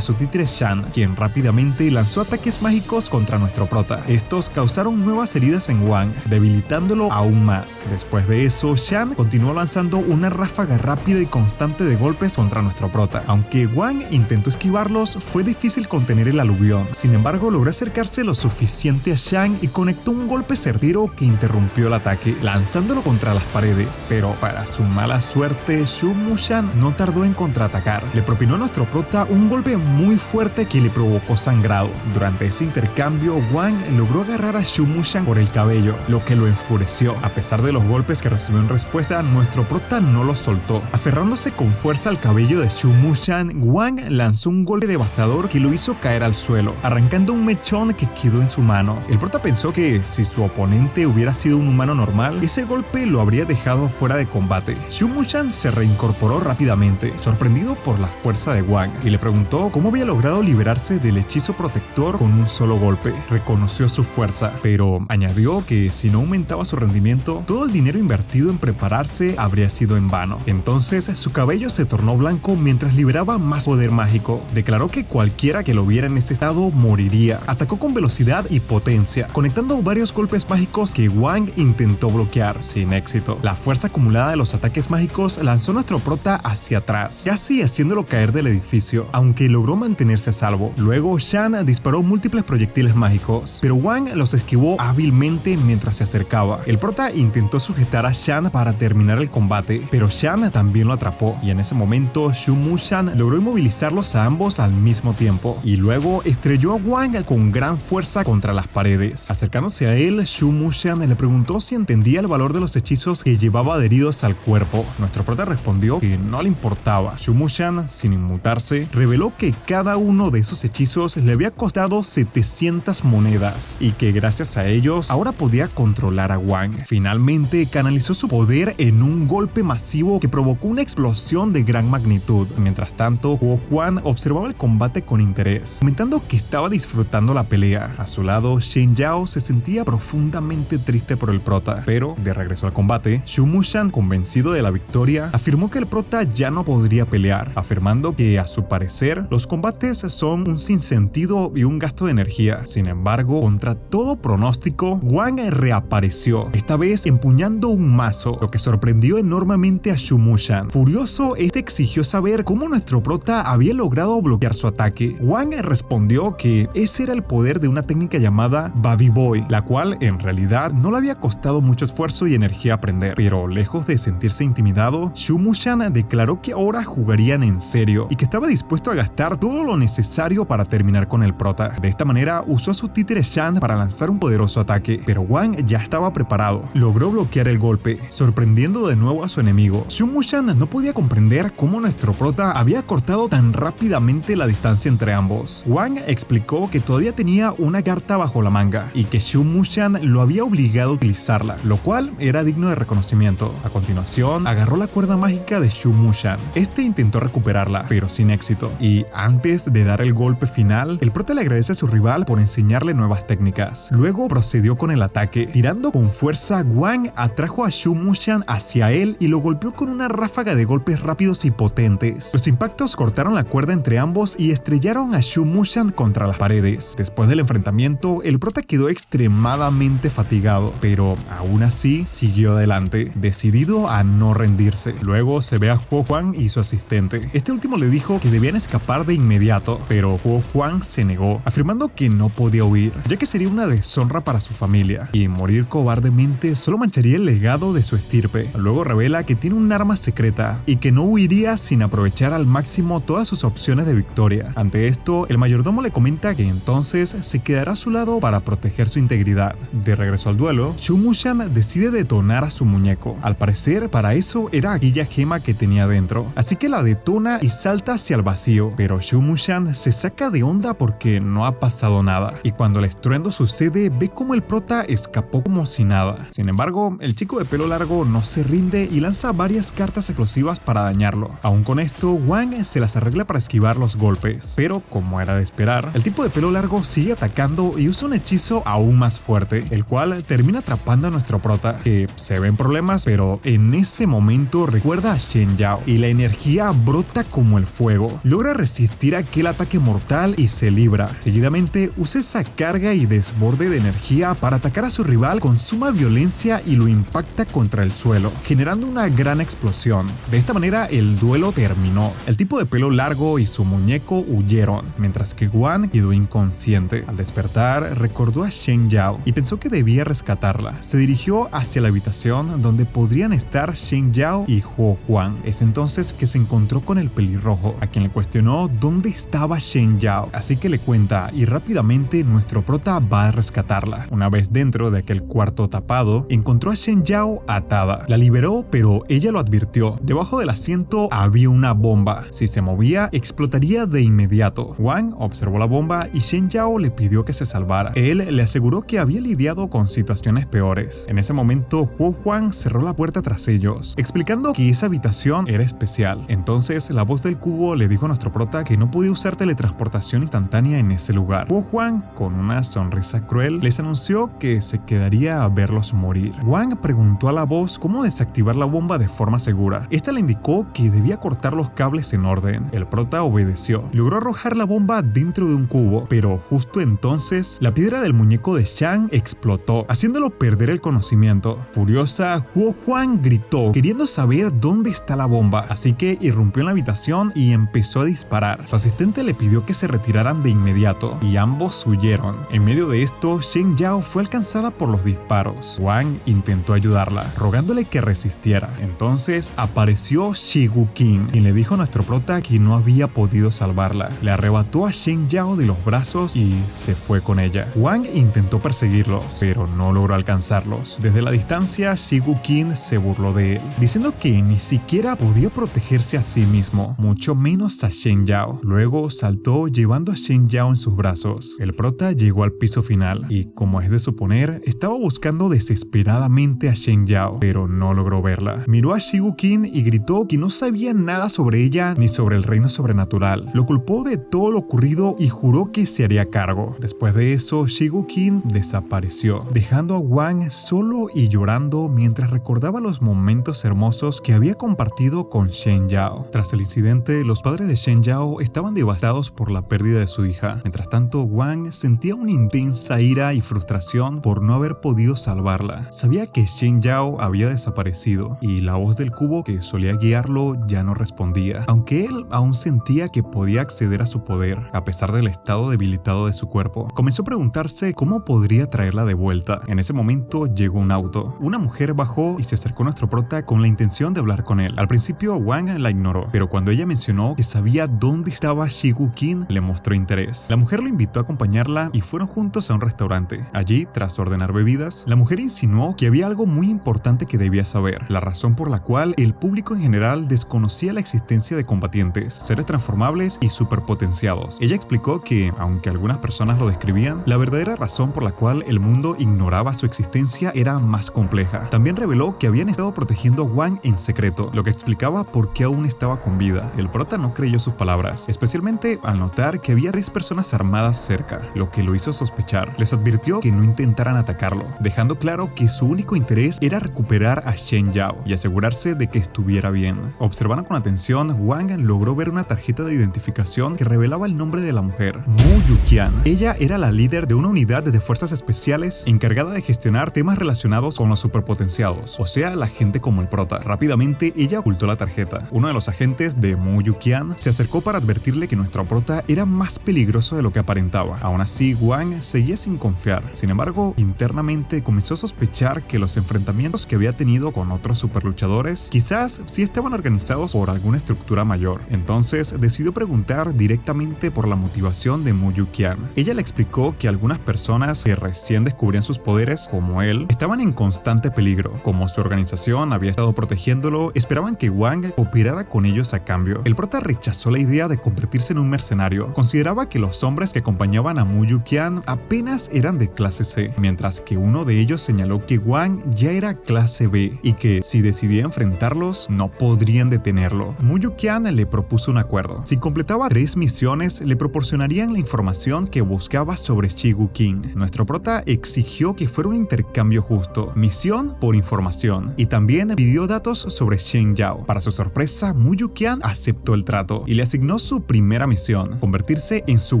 su títere Shan, quien rápidamente lanzó ataques mágicos contra nuestro prota. Estos causaron nuevas heridas en Wang, debilitándolo aún más. Después de eso, Shan continuó lanzando una ráfaga rápida y constante de golpes contra nuestro prota. Aunque Wang intentó esquivarlos, fue difícil contener el aluvión. Sin embargo, logró acercarse lo suficiente a Shan y conectó un golpe certero que interrumpió el ataque, lanzándolo contra las paredes. Pero para su mala suerte, Shu Mushan no tardó en contraatacar. Le propinó a nuestro prota un golpe muy fuerte que le provocó sangrado. Durante ese intercambio, Wang logró agarrar a Shu Mushan por el cabello, lo que lo enfureció. A pesar de los golpes que recibió en respuesta, nuestro prota no lo soltó. Aferrándose con fuerza al cabello de Shu Mushan, Wang lanzó un golpe devastador que lo hizo caer al suelo, arrancando un mechón que quedó en su mano. El prota pensó que si su oponente hubiera sido un humano normal, ese golpe lo habría dejado fuera de combate. Shu Mushan se reincorporó rápidamente, sorprendido por la fuerza de Wang, y le preguntó cómo había logrado liberarse del hechizo protector con un solo golpe. Reconoció su fuerza, pero añadió que si no aumentaba su rendimiento, todo el dinero invertido en prepararse habría sido en vano. Entonces su cabello se tornó blanco mientras liberaba más poder mágico. Declaró que cualquiera que lo viera en ese estado moriría. Atacó con velocidad y potencia, conectando varios golpes mágicos que Wang intentó bloquear, sin éxito. La fuerza acumulada de los ataques mágicos lanzó a nuestro prota hacia atrás, casi haciéndolo caer del edificio, aunque logró mantenerse a salvo. Luego Shan disparó múltiples proyectiles mágicos, pero Wang los esquivó hábilmente mientras se acercaba. El prota intentó sujetar a Shan para terminar el combate, pero Shan también lo atrapó, y en ese momento Shu Mushan logró inmovilizarlos a ambos al mismo tiempo, y luego estrelló a Wang con gran fuerza contra las paredes. Acercándose a él, Shu Mushan le preguntó si entendía el valor de los hechizos que llevaba adheridos al cuerpo. Nuestro prota respondió que no le importaba. Shu Mushan, sin inmutarse, reveló que cada uno de esos hechizos le había costado 700 monedas y que gracias a ellos ahora podía controlar a Wang. Finalmente canalizó su poder en un golpe masivo que provocó una explosión de gran magnitud. Mientras tanto, Huo Juan observaba el combate con interés, comentando que estaba disfrutando la pelea. A su lado, Shen Yao se sentía profundamente triste por el prota, pero de regreso al combate, Shu Mushan, convencido de la victoria, afirmó que el prota ya no podría pelear, afirmando que a su parecer los combates son un sinsentido y un gasto de energía. Sin embargo, contra todo pronóstico, Wang reapareció, esta vez empuñando un mazo, lo que sorprendió enormemente a Shu Mushan. Furioso, este exigió saber cómo nuestro prota había logrado bloquear su ataque. Wang respondió que ese era el poder de una técnica llamada Baby Boy, la cual en realidad no le había costado mucho esfuerzo y energía aprender, pero lejos de sentirse intimidado, Shu Mushan declaró que ahora jugarían en serio y que estaba dispuesto a gastar todo lo necesario para terminar con el prota. De esta manera usó a su títere Shan para lanzar un poderoso ataque, pero Wang ya estaba preparado. Logró bloquear el golpe, sorprendiendo de nuevo a su enemigo. Shu Mushan no podía comprender cómo nuestro prota había cortado tan rápidamente la distancia entre ambos. Wang explicó que todavía tenía una carta bajo la manga y que Shu Mushan lo había obligado a utilizarla, lo cual era digno de reconocimiento. A continuación, agarró la cuerda mágica de Shu Mushan. Este intentó recuperarla, pero sin éxito. Y antes de dar el golpe final, el prota le agradece a su rival por enseñarle nuevas técnicas. Luego procedió con el ataque, tirando Empujando con fuerza, Wang atrajo a Shu Mushan hacia él y lo golpeó con una ráfaga de golpes rápidos y potentes. Los impactos cortaron la cuerda entre ambos y estrellaron a Shu Mushan contra las paredes. Después del enfrentamiento, el prota quedó extremadamente fatigado, pero aún así siguió adelante, decidido a no rendirse. Luego se ve a Huo Huang y su asistente. Este último le dijo que debían escapar de inmediato, pero Huo Huang se negó, afirmando que no podía huir, ya que sería una deshonra para su familia, y morir cobardemente solo mancharía el legado de su estirpe. Luego revela que tiene un arma secreta y que no huiría sin aprovechar al máximo todas sus opciones de victoria. Ante esto, el mayordomo le comenta que entonces se quedará a su lado para proteger su integridad. De regreso al duelo, Shu Mushan decide detonar a su muñeco. Al parecer, para eso era aquella gema que tenía dentro, así que la detona y salta hacia el vacío, pero Shu Mushan se saca de onda porque no ha pasado nada, y cuando el estruendo sucede, ve como el prota escapó como si nada. Sin embargo, el chico de pelo largo no se rinde y lanza varias cartas explosivas para dañarlo. Aún con esto, Wang se las arregla para esquivar los golpes, pero como era de esperar, el tipo de pelo largo sigue atacando y usa un hechizo aún más fuerte, el cual termina atrapando a nuestro prota, que se ve en problemas, pero en ese momento recuerda a Shen Yao y la energía brota como el fuego. Logra resistir aquel ataque mortal y se libra. Seguidamente usa esa carga y desborde de energía para atacar a su rival con suma violencia y lo impacta contra el suelo, generando una gran explosión. De esta manera el duelo terminó. El tipo de pelo largo y su muñeco huyeron, mientras que Wang quedó inconsciente. Al despertar, recordó a Shen Yao y pensó que debía rescatarla. Se dirigió hacia la habitación donde podrían estar Shen Yao y Huo Huang. Es entonces que se encontró con el pelirrojo, a quien le cuestionó dónde estaba Shen Yao, así que le cuenta y rápidamente nuestro prota va a rescatarla. Una vez dentro de aquel cuarto tapado, encontró a Shen Yao atada. La liberó, pero ella lo advirtió. Debajo del asiento había una bomba. Si se movía, explotaría de inmediato. Wang observó la bomba y Shen Yao le pidió que se salvara. Él le aseguró que había lidiado con situaciones peores. En ese momento, Huo Huang cerró la puerta tras ellos, explicando que esa habitación era especial. Entonces, la voz del cubo le dijo a nuestro prota que no podía usar teletransportación instantánea en ese lugar. Huo Huang, con una sonrisa cruel, les anunció que se quedaría a verlos morir. Wang preguntó a la voz cómo desactivar la bomba de forma segura. Esta le indicó que debía cortar los cables en orden. El prota obedeció. Logró arrojar la bomba dentro de un cubo, pero justo entonces la piedra del muñeco de Shang explotó, haciéndolo perder el conocimiento. Furiosa, Huo Huang gritó, queriendo saber dónde está la bomba, así que irrumpió en la habitación y empezó a disparar. Su asistente le pidió que se retiraran de inmediato y ambos huyeron. En medio de esto, Shen Yao fue alcanzada por los disparos. Wang intentó ayudarla, rogándole que resistiera. Entonces apareció Shigu Qin, quien le dijo a nuestro prota que no había podido salvarla. Le arrebató a Shen Yao de los brazos y se fue con ella. Wang intentó perseguirlos, pero no logró alcanzarlos. Desde la distancia, Shigu Qin se burló de él, diciendo que ni siquiera podía protegerse a sí mismo, mucho menos a Shen Yao. Luego saltó llevando a Shen Yao en sus brazos. El prota llegó al piso final y, como es de suponer, estaba buscando desesperadamente a Shen Yao, pero no logró verla. Miró a Shigu Qin y gritó que no sabía nada sobre ella ni sobre el reino sobrenatural. Lo culpó de todo lo ocurrido y juró que se haría cargo. Después de eso, Shigu Qin desapareció, dejando a Wang solo y llorando mientras recordaba los momentos hermosos que había compartido con Shen Yao. Tras el incidente, los padres de Shen Yao estaban devastados por la pérdida de su hija. Mientras tanto, Wang sentía una intensa ira y frustración por no haber podido salvarla. Sabía que Shen Yao había desaparecido y la voz del cubo que solía guiarlo ya no respondía, aunque él aún sentía que podía acceder a su poder, a pesar del estado debilitado de su cuerpo. Comenzó a preguntarse cómo podría traerla de vuelta. En ese momento llegó un auto. Una mujer bajó y se acercó a nuestro prota con la intención de hablar con él. Al principio Wang la ignoró, pero cuando ella mencionó que sabía dónde estaba Shigu Qin, le mostró interés. La mujer lo invitó a acompañarla y fueron juntos a un restaurante. Allí, tras ordenar bebidas, la mujer insinuó que había algo muy importante que debía saber, la razón por la cual el público en general desconocía la existencia de combatientes, seres transformables y superpotenciados. Ella explicó que, aunque algunas personas lo describían, la verdadera razón por la cual el mundo ignoraba su existencia era más compleja. También reveló que habían estado protegiendo a Wang en secreto, lo que explicaba por qué aún estaba con vida. El prota no creyó sus palabras, especialmente al notar que había 3 personas armadas cerca, lo que lo hizo sospechar. Les advirtió que no intentaran atacarlo, dejando claro que su único interés era recuperar a Shen Yao y asegurarse de que estuviera bien. Observando con atención, Wang logró ver una tarjeta de identificación que revelaba el nombre de la mujer, Mu Yuqian. Ella era la líder de una unidad de fuerzas especiales encargada de gestionar temas relacionados con los superpotenciados, o sea, la gente como el prota. Rápidamente, ella ocultó la tarjeta. Uno de los agentes de Mu Yuqian se acercó para advertirle que nuestro prota era más peligroso de lo que aparentaba. Aún así, Wang seguía sin confiar. Sin embargo, internamente comenzó a sospechar que los enfrentamientos que había tenido con otros superluchadores quizás sí estaban organizados por alguna estructura mayor. Entonces decidió preguntar directamente por la motivación de Mu Yuqian. Ella le explicó que algunas personas que recién descubrían sus poderes, como él, estaban en constante peligro. Como su organización había estado protegiéndolo, esperaban que Wang operara con ellos a cambio. El prota rechazó la idea de convertirse en un mercenario. Consideraba que los hombres que acompañaban a Mu Yuqian apenas eran de clase C, mientras que uno de ellos señaló que Wang ya era clase B y que si decidía enfrentarlos no podrían detenerlo. Mu Yuqian le propuso un acuerdo. Si completaba 3 misiones, le proporcionarían la información que buscaba sobre Shigu King. Nuestro prota exigió que fuera un intercambio justo, misión por información, y también pidió datos sobre Shen Yao. Para su sorpresa, Mu Yuqian aceptó el trato y le asignó su primera misión, convertirse en su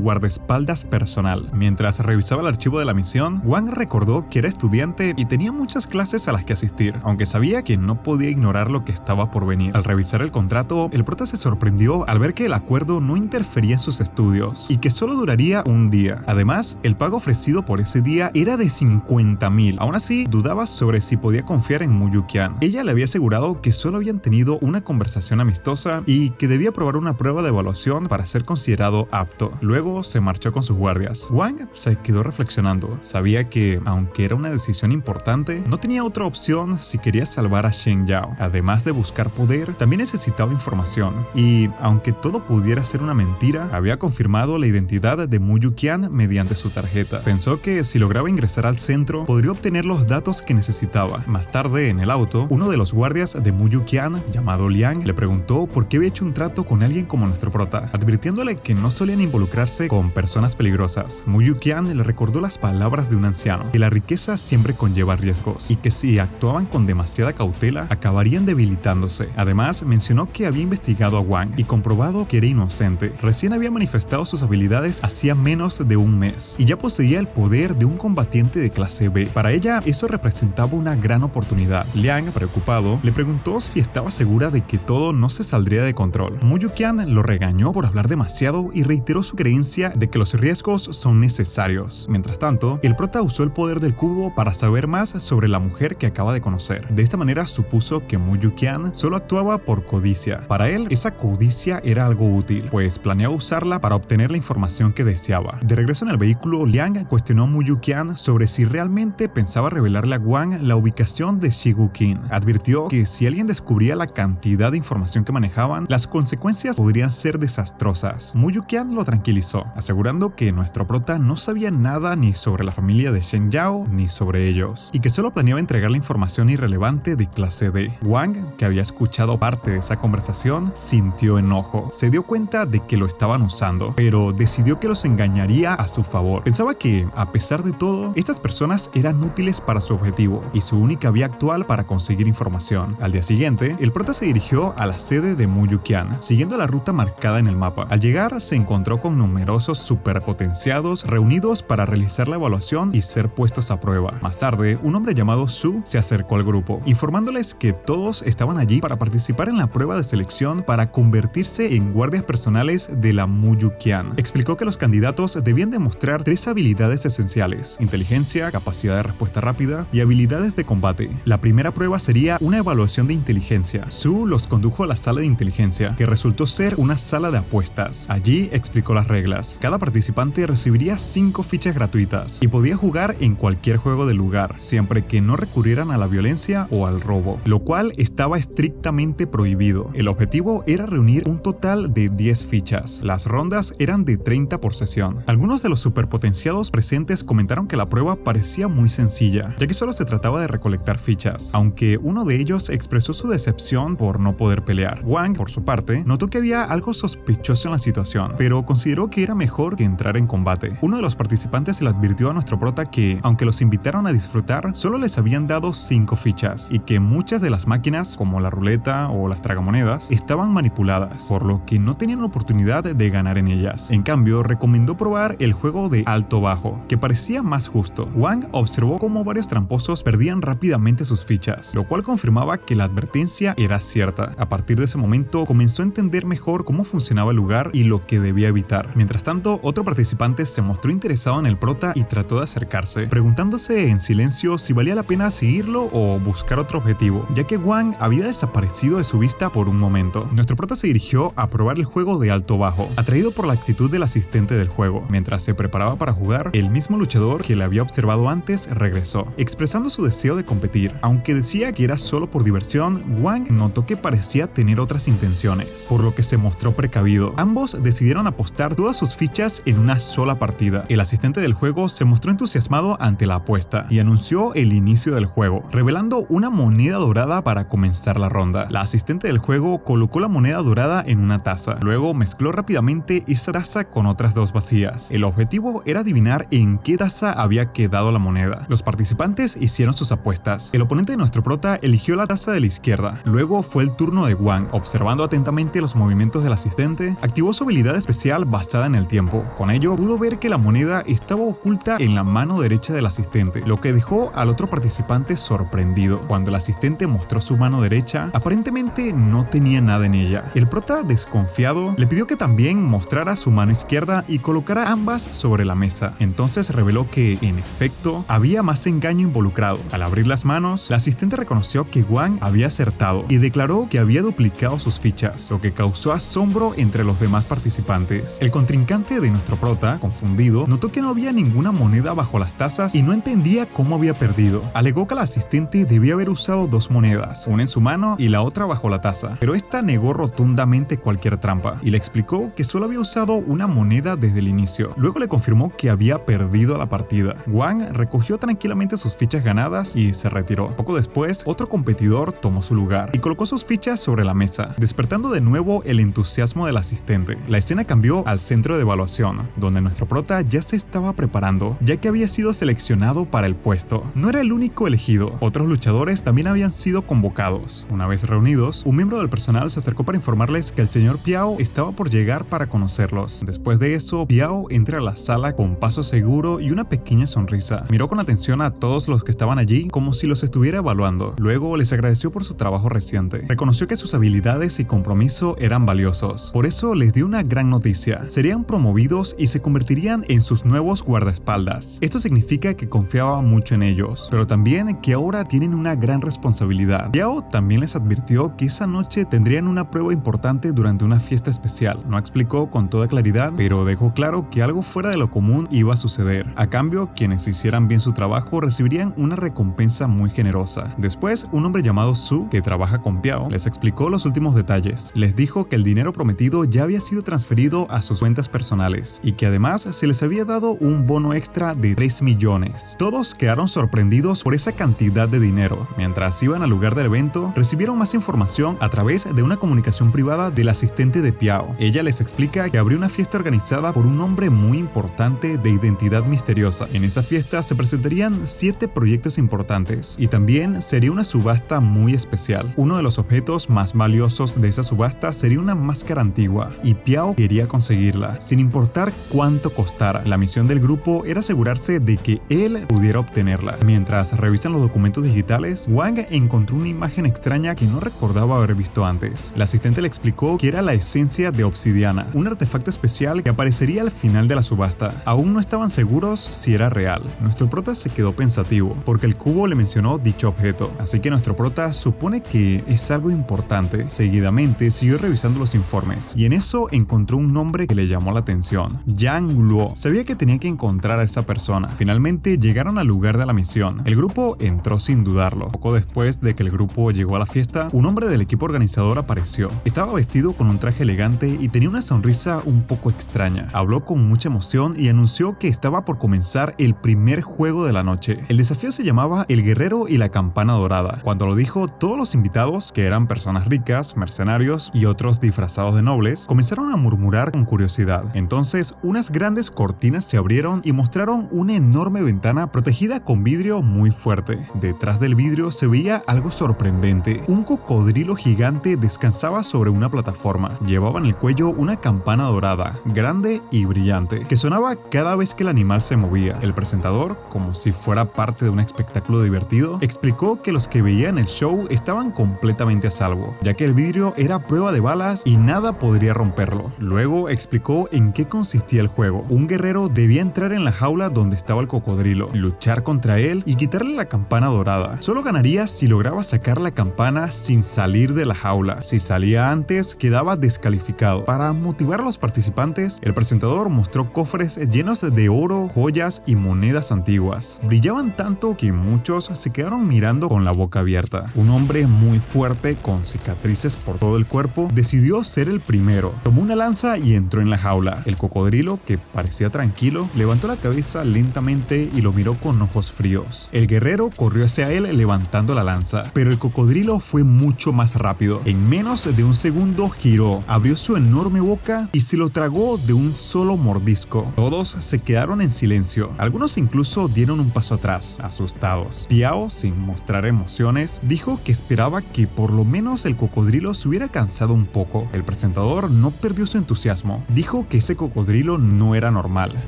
guardaespaldas personal. Mientras revisaba el archivo de la misión, Wang recordó que era estudiante y tenía muchas clases a las que asistir, aunque sabía que no podía ignorar lo que estaba por venir. Al revisar el contrato, el prota se sorprendió al ver que el acuerdo no interfería en sus estudios y que solo duraría un día. Además, el pago ofrecido por ese día era de 50,000. Aún así, dudaba sobre si podía confiar en Mu Yuqian. Ella le había asegurado que solo habían tenido una conversación amistosa y que debía probar una prueba de evaluación para ser considerado apto. Luego se marchó con sus guardias. Wang se quedó reflexionando. Sabía que, aunque era una decisión importante, no tenía otra opción si quería salvar a Shen Yao. Además de buscar poder, también necesitaba información. Y, aunque todo pudiera ser una mentira, había confirmado la identidad de Mu Yuqian mediante su tarjeta. Pensó que si lograba ingresar al centro, podría obtener los datos que necesitaba. Más tarde, en el auto, uno de los guardias de Mu Yuqian, llamado Liang, le preguntó por qué había hecho un trato con alguien como nuestro prota, advirtiéndole que no solían involucrarse con personas peligrosas. Mu Yuqian le recordó las palabras de un anciano, que la riqueza siempre conlleva riesgos y que si actuaban con demasiada cautela, acabarían debilitándose. Además, mencionó que había investigado a Wang y comprobado que era inocente. Recién había manifestado sus habilidades hacía menos de un mes y ya poseía el poder de un combatiente de clase B. Para ella, eso representaba una gran oportunidad. Liang, preocupado, le preguntó si estaba segura de que todo no se saldría de control. Mu Yuqian lo regañó por hablar demasiado y reiteró su creencia de que los riesgos son necesarios. Mientras tanto, el prota usó el poder del cubo para saber más sobre la mujer que acaba de conocer. De esta manera supuso que Mu Yuqian solo actuaba por codicia. Para él, esa codicia era algo útil, pues planeaba usarla para obtener la información que deseaba. De regreso en el vehículo, Liang cuestionó a Mu Yuqian sobre si realmente pensaba revelarle a Wang la ubicación de Shigu King. Advirtió que si alguien descubría la cantidad de información que manejaban, las consecuencias podrían ser desastrosas. Mu Yuqian lo tranquilizó, asegurando que nuestro prota no sabía nada ni sobre la familia de Shen Yao ni sobre ellos, y que solo planeaba entregar la información irrelevante de clase D. Wang, que había escuchado parte de esa conversación, sintió enojo. Se dio cuenta de que lo estaban usando, pero decidió que los engañaría a su favor. Pensaba que, a pesar de todo, estas personas eran útiles para su objetivo y su única vía actual para conseguir información. Al día siguiente, el prota se dirigió a la sede de Mu Yuqian, siguiendo la ruta marcada en el mapa. Al llegar, se encontró con numerosos superpotenciados reunidos para realizar la evaluación y ser puestos a prueba. Más tarde, un hombre llamado Su se acercó al grupo, informándoles que todos estaban allí para participar en la prueba de selección para convertirse en guardias personales de la Mu Yuqian. Explicó que los candidatos debían demostrar 3 habilidades esenciales: inteligencia, capacidad de respuesta rápida y habilidades de combate. La primera prueba sería una evaluación de inteligencia. Su los condujo a la sala de inteligencia, que resultó ser una sala de apuestas. Allí explicó las reglas. Cada participante recibiría 5 fichas gratuitas y podía jugar en cualquier juego del lugar, siempre que no recurrieran a la violencia o al robo, lo cual estaba estrictamente prohibido. El objetivo era reunir un total de 10 fichas. Las rondas eran de 30 por sesión. Algunos de los superpotenciados presentes comentaron que la prueba parecía muy sencilla, ya que solo se trataba de recolectar fichas, aunque uno de ellos expresó su decepción por no poder pelear. Wang, por su parte, notó que había algo sospechoso en la situación, pero consideró que era mejor que entrar en combate. Uno de los participantes le advirtió a nuestro prota que, aunque los los invitaron a disfrutar solo les habían dado 5 fichas y que muchas de las máquinas, como la ruleta o las tragamonedas, estaban manipuladas, por lo que no tenían oportunidad de ganar en ellas. En cambio, recomendó probar el juego de alto-bajo, que parecía más justo. Wang observó cómo varios tramposos perdían rápidamente sus fichas, lo cual confirmaba que la advertencia era cierta. A partir de ese momento, comenzó a entender mejor cómo funcionaba el lugar y lo que debía evitar. Mientras tanto, otro participante se mostró interesado en el prota y trató de acercarse, preguntándose en silencio si valía la pena seguirlo o buscar otro objetivo, ya que Wang había desaparecido de su vista por un momento. Nuestro prota se dirigió a probar el juego de alto-bajo, atraído por la actitud del asistente del juego. Mientras se preparaba para jugar, el mismo luchador que le había observado antes regresó, expresando su deseo de competir. Aunque decía que era solo por diversión, Wang notó que parecía tener otras intenciones, por lo que se mostró precavido. Ambos decidieron apostar todas sus fichas en una sola partida. El asistente del juego se mostró entusiasmado ante la apuesta y anunció el inicio del juego, revelando una moneda dorada para comenzar la ronda. La asistente del juego colocó la moneda dorada en una taza, luego mezcló rápidamente esa taza con otras 2 vacías. El objetivo era adivinar en qué taza había quedado la moneda. Los participantes hicieron sus apuestas. El oponente de nuestro prota eligió la taza de la izquierda. Luego fue el turno de Wang. Observando atentamente los movimientos del asistente, activó su habilidad especial basada en el tiempo. Con ello, pudo ver que la moneda estaba oculta en la mano derecha del asistente, lo que dejó al otro participante sorprendido. Cuando el asistente mostró su mano derecha, aparentemente no tenía nada en ella. El prota, desconfiado, le pidió que también mostrara su mano izquierda y colocara ambas sobre la mesa. Entonces reveló que, en efecto, había más engaño involucrado. Al abrir las manos, la asistente reconoció que Wang había acertado y declaró que había duplicado sus fichas, lo que causó asombro entre los demás participantes. El contrincante de nuestro prota, confundido, notó que no había ninguna moneda bajo las tazas y no entendía cómo había perdido. Alegó que el asistente debía haber usado 2 monedas, una en su mano y la otra bajo la taza, pero esta negó rotundamente cualquier trampa y le explicó que solo había usado una moneda desde el inicio. Luego le confirmó que había perdido la partida. Wang recogió tranquilamente sus fichas ganadas y se retiró. Poco después, otro competidor tomó su lugar y colocó sus fichas sobre la mesa, despertando de nuevo el entusiasmo del asistente. La escena cambió al centro de evaluación, donde nuestro prota ya se estaba preparando, ya que había sido seleccionado para el puesto. No era el único elegido, otros luchadores también habían sido convocados. Una vez reunidos, un miembro del personal se acercó para informarles que el señor Piao estaba por llegar para conocerlos. Después de eso, Piao entra a la sala con paso seguro y una pequeña sonrisa. Miró con atención a todos los que estaban allí como si los estuviera evaluando. Luego les agradeció por su trabajo reciente. Reconoció que sus habilidades y compromiso eran valiosos. Por eso les dio una gran noticia. Serían promovidos y se convertirían en sus nuevos guardaespaldas. Esto significa que confiaba mucho en ellos, pero también que ahora tienen una gran responsabilidad. Piao también les advirtió que esa noche tendrían una prueba importante durante una fiesta especial. No explicó con toda claridad, pero dejó claro que algo fuera de lo común iba a suceder. A cambio, quienes hicieran bien su trabajo recibirían una recompensa muy generosa. Después, un hombre llamado Su, que trabaja con Piao, les explicó los últimos detalles. Les dijo que el dinero prometido ya había sido transferido a sus cuentas personales y que además se les había dado un bono extra de 3 millones. Todos quedaron sorprendidos por esa cantidad de dinero. Mientras iban al lugar del evento, recibieron más información a través de una comunicación privada del asistente de Piao. Ella les explica que habría una fiesta organizada por un hombre muy importante de identidad misteriosa. En esa fiesta se presentarían 7 proyectos importantes y también sería una subasta muy especial. Uno de los objetos más valiosos de esa subasta sería una máscara antigua y Piao quería conseguirla, sin importar cuánto costara. La misión del grupo era asegurarse de que él pudiera obtenerla. Mientras revisan los documentos digitales, Wang encontró una imagen extraña que no recordaba haber visto antes. La asistente le explicó que era la esencia de obsidiana, un artefacto especial que aparecería al final de la subasta. Aún no estaban seguros si era real. Nuestro prota se quedó pensativo, porque el cubo le mencionó dicho objeto, así que nuestro prota supone que es algo importante. Seguidamente siguió revisando los informes, y en eso encontró un nombre que le llamó la atención: Yang Luo. Sabía que tenía que encontrar a esa persona. Finalmente llegaron al lugar de la misión. El grupo entró sin dudarlo. Poco después de que el grupo llegó a la fiesta, un hombre del equipo organizador apareció. Estaba vestido con un traje elegante y tenía una sonrisa un poco extraña. Habló con mucha emoción y anunció que estaba por comenzar el primer juego de la noche. El desafío se llamaba El Guerrero y la Campana Dorada. Cuando lo dijo, todos los invitados, que eran personas ricas, mercenarios y otros disfrazados de nobles, comenzaron a murmurar con curiosidad. Entonces, unas grandes cortinas se abrieron y mostraron una enorme ventana ventana protegida con vidrio muy fuerte. Detrás del vidrio se veía algo sorprendente. Un cocodrilo gigante descansaba sobre una plataforma. Llevaba en el cuello una campana dorada, grande y brillante, que sonaba cada vez que el animal se movía. El presentador, como si fuera parte de un espectáculo divertido, explicó que los que veían el show estaban completamente a salvo, ya que el vidrio era prueba de balas y nada podría romperlo. Luego explicó en qué consistía el juego. Un guerrero debía entrar en la jaula donde estaba el cocodrilo, luchar contra él y quitarle la campana dorada. Solo ganaría si lograba sacar la campana sin salir de la jaula. Si salía antes, quedaba descalificado. Para motivar a los participantes, el presentador mostró cofres llenos de oro, joyas y monedas antiguas. Brillaban tanto que muchos se quedaron mirando con la boca abierta. Un hombre muy fuerte, con cicatrices por todo el cuerpo, decidió ser el primero. Tomó una lanza y entró en la jaula. El cocodrilo, que parecía tranquilo, levantó la cabeza lentamente y lo miró con ojos fríos. El guerrero corrió hacia él levantando la lanza, pero el cocodrilo fue mucho más rápido. En menos de un segundo giró, abrió su enorme boca y se lo tragó de un solo mordisco. Todos se quedaron en silencio. Algunos incluso dieron un paso atrás, asustados. Piao, sin mostrar emociones, dijo que esperaba que por lo menos el cocodrilo se hubiera cansado un poco. El presentador no perdió su entusiasmo. Dijo que ese cocodrilo no era normal.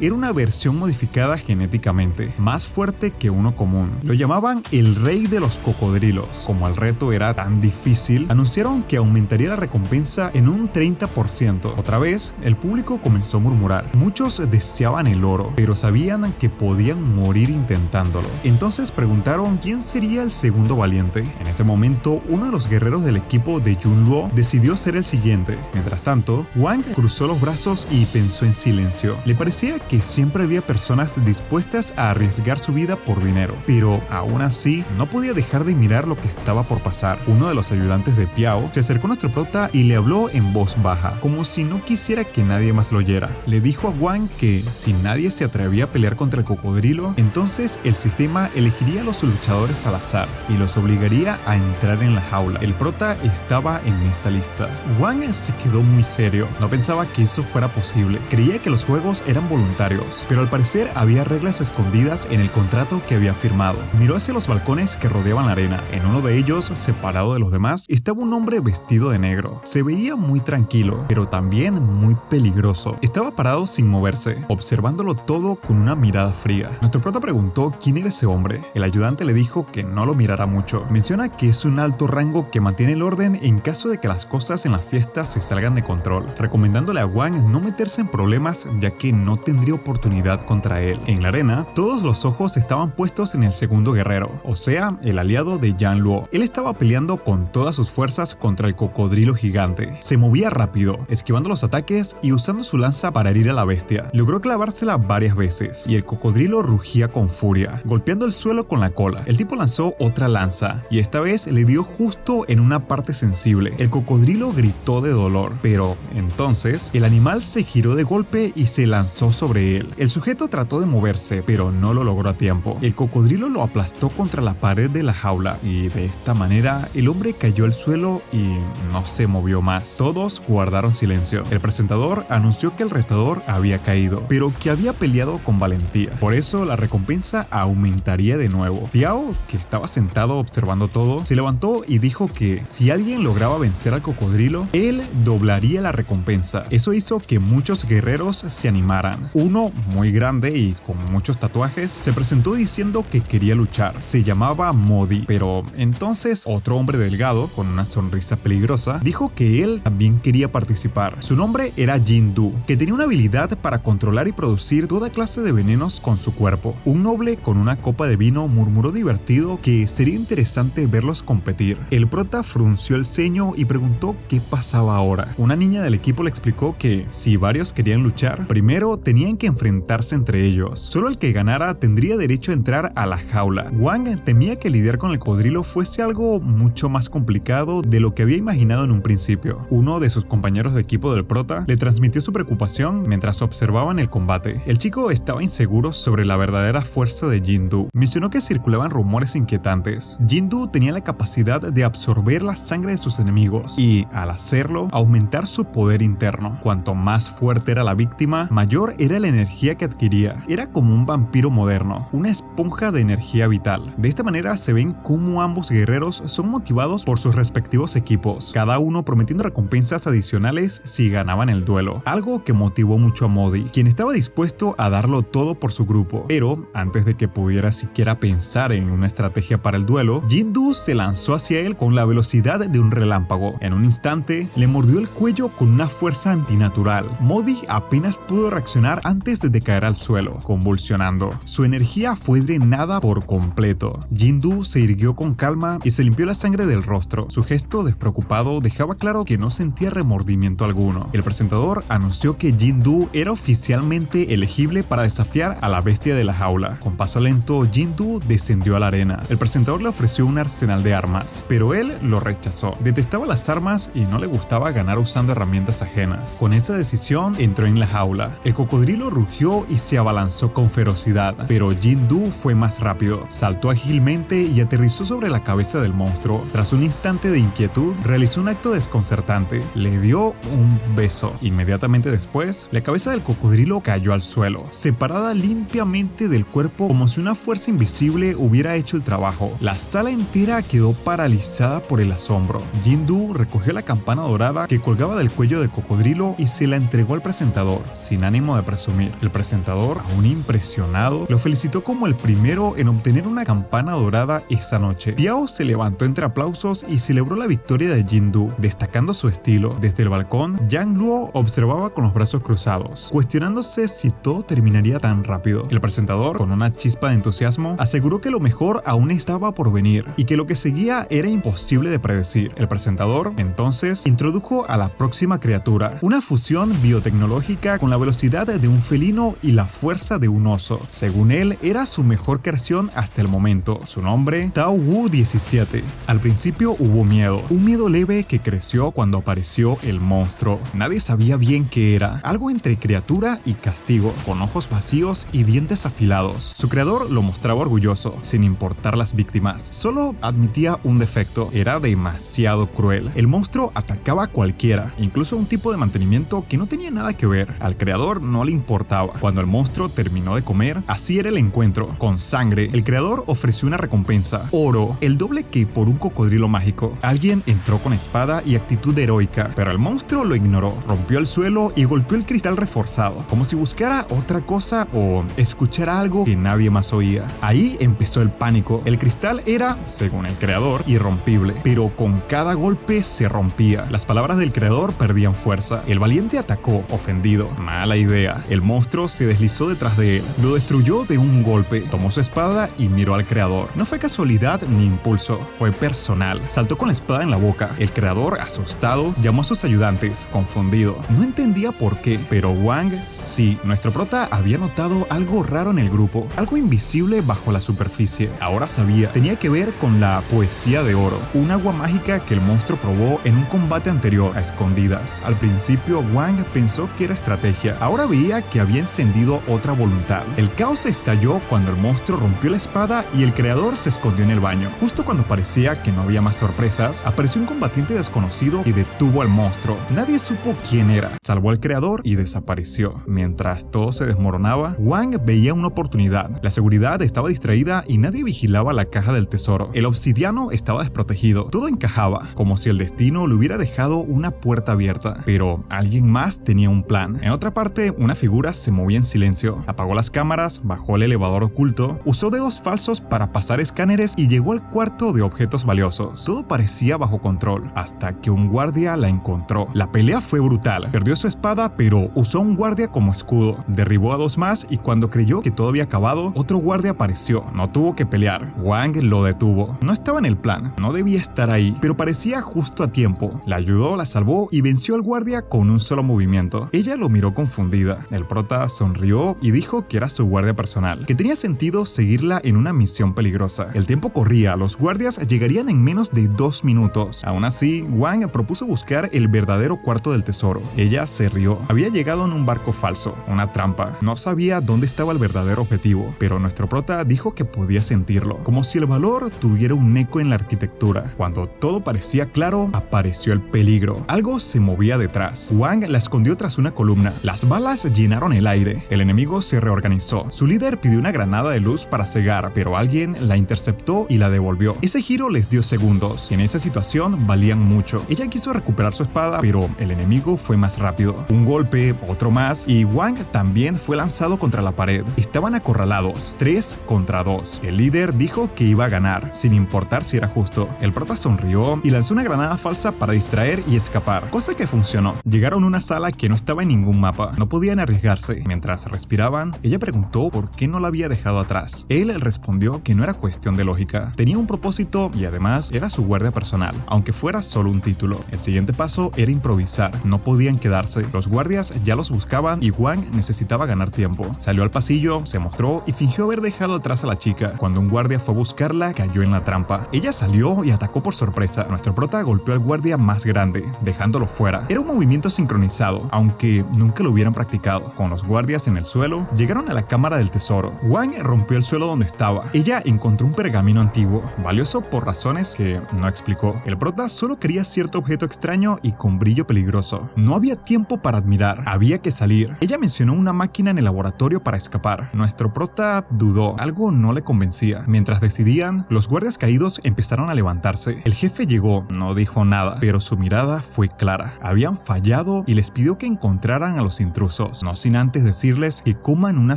Era una versión modificada genéticamente, más fuerte que uno común. Lo llamaban el rey de los cocodrilos. Como el reto era tan difícil, anunciaron que aumentaría la recompensa en un 30%. Otra vez, el público comenzó a murmurar. Muchos deseaban el oro, pero sabían que podían morir intentándolo. Entonces preguntaron quién sería el segundo valiente. En ese momento, uno de los guerreros del equipo de Junluo decidió ser el siguiente. Mientras tanto, Wang cruzó los brazos y pensó en silencio. Le parecía que siempre había personas dispuestas a arriesgar su vida por dinero, pero aún así no podía dejar de mirar lo que estaba por pasar. Uno de los ayudantes de Piao se acercó a nuestro prota y le habló en voz baja, como si no quisiera que nadie más lo oyera. Le dijo a Wang que si nadie se atrevía a pelear contra el cocodrilo, entonces el sistema elegiría a los luchadores al azar y los obligaría a entrar en la jaula. El prota estaba en esa lista. Wang se quedó muy serio. No pensaba que eso fuera posible. Creía que los juegos eran voluntarios, pero al parecer había reglas escondidas en el contrato que había firmado. Miró hacia los balcones que rodeaban la arena. En uno de ellos, separado de los demás, estaba un hombre vestido de negro. Se veía muy tranquilo, pero también muy peligroso. Estaba parado sin moverse, observándolo todo con una mirada fría. Nuestro prota preguntó quién era ese hombre. El ayudante le dijo que no lo mirara mucho. Menciona que es un alto rango que mantiene el orden en caso de que las cosas en la fiesta se salgan de control, recomendándole a Wang no meterse en problemas ya que no tendría oportunidad contra él. En la arena, todos los ojos estaban puestos en el segundo guerrero, o sea, el aliado de Yan Luo. Él estaba peleando con todas sus fuerzas contra el cocodrilo gigante. Se movía rápido, esquivando los ataques y usando su lanza para herir a la bestia. Logró clavársela varias veces y el cocodrilo rugía con furia, golpeando el suelo con la cola. El tipo lanzó otra lanza y esta vez le dio justo en una parte sensible. El cocodrilo gritó de dolor, pero entonces el animal se giró de golpe y se lanzó sobre él. El sujeto trató de moverse, pero no lo logró a tiempo. El cocodrilo lo aplastó contra la pared de la jaula y de esta manera el hombre cayó al suelo y no se movió más. Todos guardaron silencio. El presentador anunció que el retador había caído, pero que había peleado con valentía. Por eso la recompensa aumentaría de nuevo. Piao, que estaba sentado observando todo, se levantó y dijo que si alguien lograba vencer al cocodrilo, él doblaría la recompensa. Eso hizo que muchos guerreros se animaran. Uno, muy grande y con muchos tatuajes, se presentó diciendo que quería luchar. Se llamaba Modi, pero entonces otro hombre delgado, con una sonrisa peligrosa, dijo que él también quería participar. Su nombre era Jin Du, que tenía una habilidad para controlar y producir toda clase de venenos con su cuerpo. Un noble con una copa de vino murmuró divertido que sería interesante verlos competir. El prota frunció el ceño y preguntó qué pasaba ahora. Una niña del equipo le explicó que si varios querían luchar, primero tenían que enfrentarse entre ellos. Solo el que ganara tendría derecho a entrar a la jaula. Wang temía que lidiar con el cocodrilo fuese algo mucho más complicado de lo que había imaginado en un principio. Uno de sus compañeros de equipo del prota le transmitió su preocupación mientras observaban el combate. El chico estaba inseguro sobre la verdadera fuerza de Jin Du. Mencionó que circulaban rumores inquietantes. Jin Du tenía la capacidad de absorber la sangre de sus enemigos y, al hacerlo, aumentar su poder interno. Cuanto más fuerte era la víctima, mayor era la energía que adquiría. Era como un vampiro estilo moderno, una esponja de energía vital. De esta manera se ven cómo ambos guerreros son motivados por sus respectivos equipos, cada uno prometiendo recompensas adicionales si ganaban el duelo, algo que motivó mucho a Modi, quien estaba dispuesto a darlo todo por su grupo. Pero antes de que pudiera siquiera pensar en una estrategia para el duelo, Jindu se lanzó hacia él con la velocidad de un relámpago. En un instante, le mordió el cuello con una fuerza antinatural. Modi apenas pudo reaccionar antes de caer al suelo, convulsionando. Su energía fue drenada por completo. Jindu se irguió con calma y se limpió la sangre del rostro. Su gesto despreocupado dejaba claro que no sentía remordimiento alguno. El presentador anunció que Jindu era oficialmente elegible para desafiar a la bestia de la jaula. Con paso lento, Jindu descendió a la arena. El presentador le ofreció un arsenal de armas, pero él lo rechazó. Detestaba las armas y no le gustaba ganar usando herramientas ajenas. Con esa decisión, entró en la jaula. El cocodrilo rugió y se abalanzó con ferocidad, pero Jindu fue más rápido. Saltó ágilmente y aterrizó sobre la cabeza del monstruo. Tras un instante de inquietud, realizó un acto desconcertante. Le dio un beso. Inmediatamente después, la cabeza del cocodrilo cayó al suelo, separada limpiamente del cuerpo como si una fuerza invisible hubiera hecho el trabajo. La sala entera quedó paralizada por el asombro. Jindu recogió la campana dorada que colgaba del cuello del cocodrilo y se la entregó al presentador, sin ánimo de presumir. El presentador, aún impresionado, lo felicitó como el primero en obtener una campana dorada esa noche. Piao se levantó entre aplausos y celebró la victoria de Jindu, destacando su estilo. Desde el balcón, Yang Luo observaba con los brazos cruzados, cuestionándose si todo terminaría tan rápido. El presentador, con una chispa de entusiasmo, aseguró que lo mejor aún estaba por venir y que lo que seguía era imposible de predecir. El presentador, entonces, introdujo a la próxima criatura, una fusión biotecnológica con la velocidad de un felino y la fuerza de un oso. Según él, era su mejor creación hasta el momento. Su nombre, Tao Wu 17. Al principio hubo miedo, un miedo leve que creció cuando apareció el monstruo. Nadie sabía bien qué era, algo entre criatura y castigo, con ojos vacíos y dientes afilados. Su creador lo mostraba orgulloso, sin importar las víctimas. Solo admitía un defecto: era demasiado cruel. El monstruo atacaba a cualquiera, incluso a un tipo de mantenimiento que no tenía nada que ver. Al creador no le importaba. Cuando el monstruo terminó de comer, así era el encuentro, con sangre. El creador ofreció una recompensa: oro, el doble que por un cocodrilo mágico. Alguien entró con espada y actitud heroica, pero el monstruo lo ignoró. Rompió el suelo y golpeó el cristal reforzado, como si buscara otra cosa o escuchara algo que nadie más oía. Ahí empezó el pánico. El cristal era, según el creador, irrompible, pero con cada golpe se rompía. Las palabras del creador perdían fuerza. El valiente atacó, ofendido. Mala idea. El monstruo se deslizó detrás de él, lo destruyó de un golpe, tomó su espada y miró al creador. No fue casualidad ni impulso, fue personal. Saltó con la espada en la boca. El creador, asustado, llamó a sus ayudantes, confundido. No entendía por qué, pero Wang sí. Nuestro prota había notado algo raro en el grupo, algo invisible bajo la superficie. Ahora sabía, tenía que ver con la poesía de oro, un agua mágica que el monstruo probó en un combate anterior a escondidas. Al principio Wang pensó que era estrategia, ahora veía que había encendido otra voluntad. El caos estalló cuando el monstruo rompió la espada y el creador se escondió en el baño. Justo cuando parecía que no había más sorpresas, apareció un combatiente desconocido y detuvo al monstruo. Nadie supo quién era, salvó al creador y desapareció. Mientras todo se desmoronaba, Wang veía una oportunidad. La seguridad estaba distraída y nadie vigilaba la caja del tesoro. El obsidiano estaba desprotegido. Todo encajaba, como si el destino le hubiera dejado una puerta abierta. Pero alguien más tenía un plan. En otra parte, una figura se movía en silencio. Apagó las cámaras, bajó el elevador oculto, usó dedos falsos para pasar escáneres y llegó al cuarto de objetos valiosos. Todo parecía bajo control, hasta que un guardia la encontró. La pelea fue brutal. Perdió su espada, pero usó a un guardia como escudo. Derribó a dos más y cuando creyó que todo había acabado, otro guardia apareció. No tuvo que pelear. Wang lo detuvo. No estaba en el plan, no debía estar ahí, pero parecía justo a tiempo. La ayudó, la salvó y venció al guardia con un solo movimiento. Ella lo miró confundida. El prota sonrió y dijo que era su guardia personal, que tenía sentido seguirla en una misión peligrosa. El tiempo corría, los guardias llegarían en menos de 2 minutos. Aún así, Wang propuso buscar el verdadero cuarto del tesoro. Ella se rió. Había llegado en un barco falso, una trampa. No sabía dónde estaba el verdadero objetivo, pero nuestro prota dijo que podía sentirlo, como si el valor tuviera un eco en la arquitectura. Cuando todo parecía claro, apareció el peligro. Algo se movía detrás. Wang la escondió tras una columna. Las balas llenaron el aire. El enemigo se reorganizó. Su líder pidió una granada de luz para cegar, pero alguien la interceptó y la devolvió. Ese giro les dio segundos, y en esa situación valían mucho. Ella quiso recuperar su espada, pero el enemigo fue más rápido. Un golpe, otro más, y Wang también fue lanzado contra la pared. Estaban acorralados, 3 contra 2. El líder dijo que iba a ganar, sin importar si era justo. El prota sonrió y lanzó una granada falsa para distraer y escapar, cosa que funcionó. Llegaron a una sala que no estaba en ningún mapa. No podían arriesgarse. Mientras respiraban, ella preguntó por qué no la había dejado atrás. Él respondió que no era cuestión de lógica. Tenía un propósito y además era su guardia personal, aunque fuera solo un título. El siguiente paso era improvisar. No podían quedarse. Los guardias ya los buscaban y Wang necesitaba ganar tiempo. Salió al pasillo, se mostró y fingió haber dejado atrás a la chica. Cuando un guardia fue a buscarla, cayó en la trampa. Ella salió y atacó por sorpresa. Nuestro prota golpeó al guardia más grande, dejándolo fuera. Era un movimiento sincronizado, aunque nunca lo hubieran practicado. Con los guardias en el suelo, llegaron a la cámara del tesoro. Wang rompió el suelo donde estaba. Ella encontró un pergamino antiguo, valioso por razones que no explicó. El prota solo quería cierto objeto extraño y con brillo peligroso. No había tiempo para admirar, había que salir. Ella mencionó una máquina en el laboratorio para escapar. Nuestro prota dudó, algo no le convencía. Mientras decidían, los guardias caídos empezaron a levantarse. El jefe llegó, no dijo nada, pero su mirada fue clara. Habían fallado y les pidió que encontraran a los intrusos, no sin antes decirles que coman una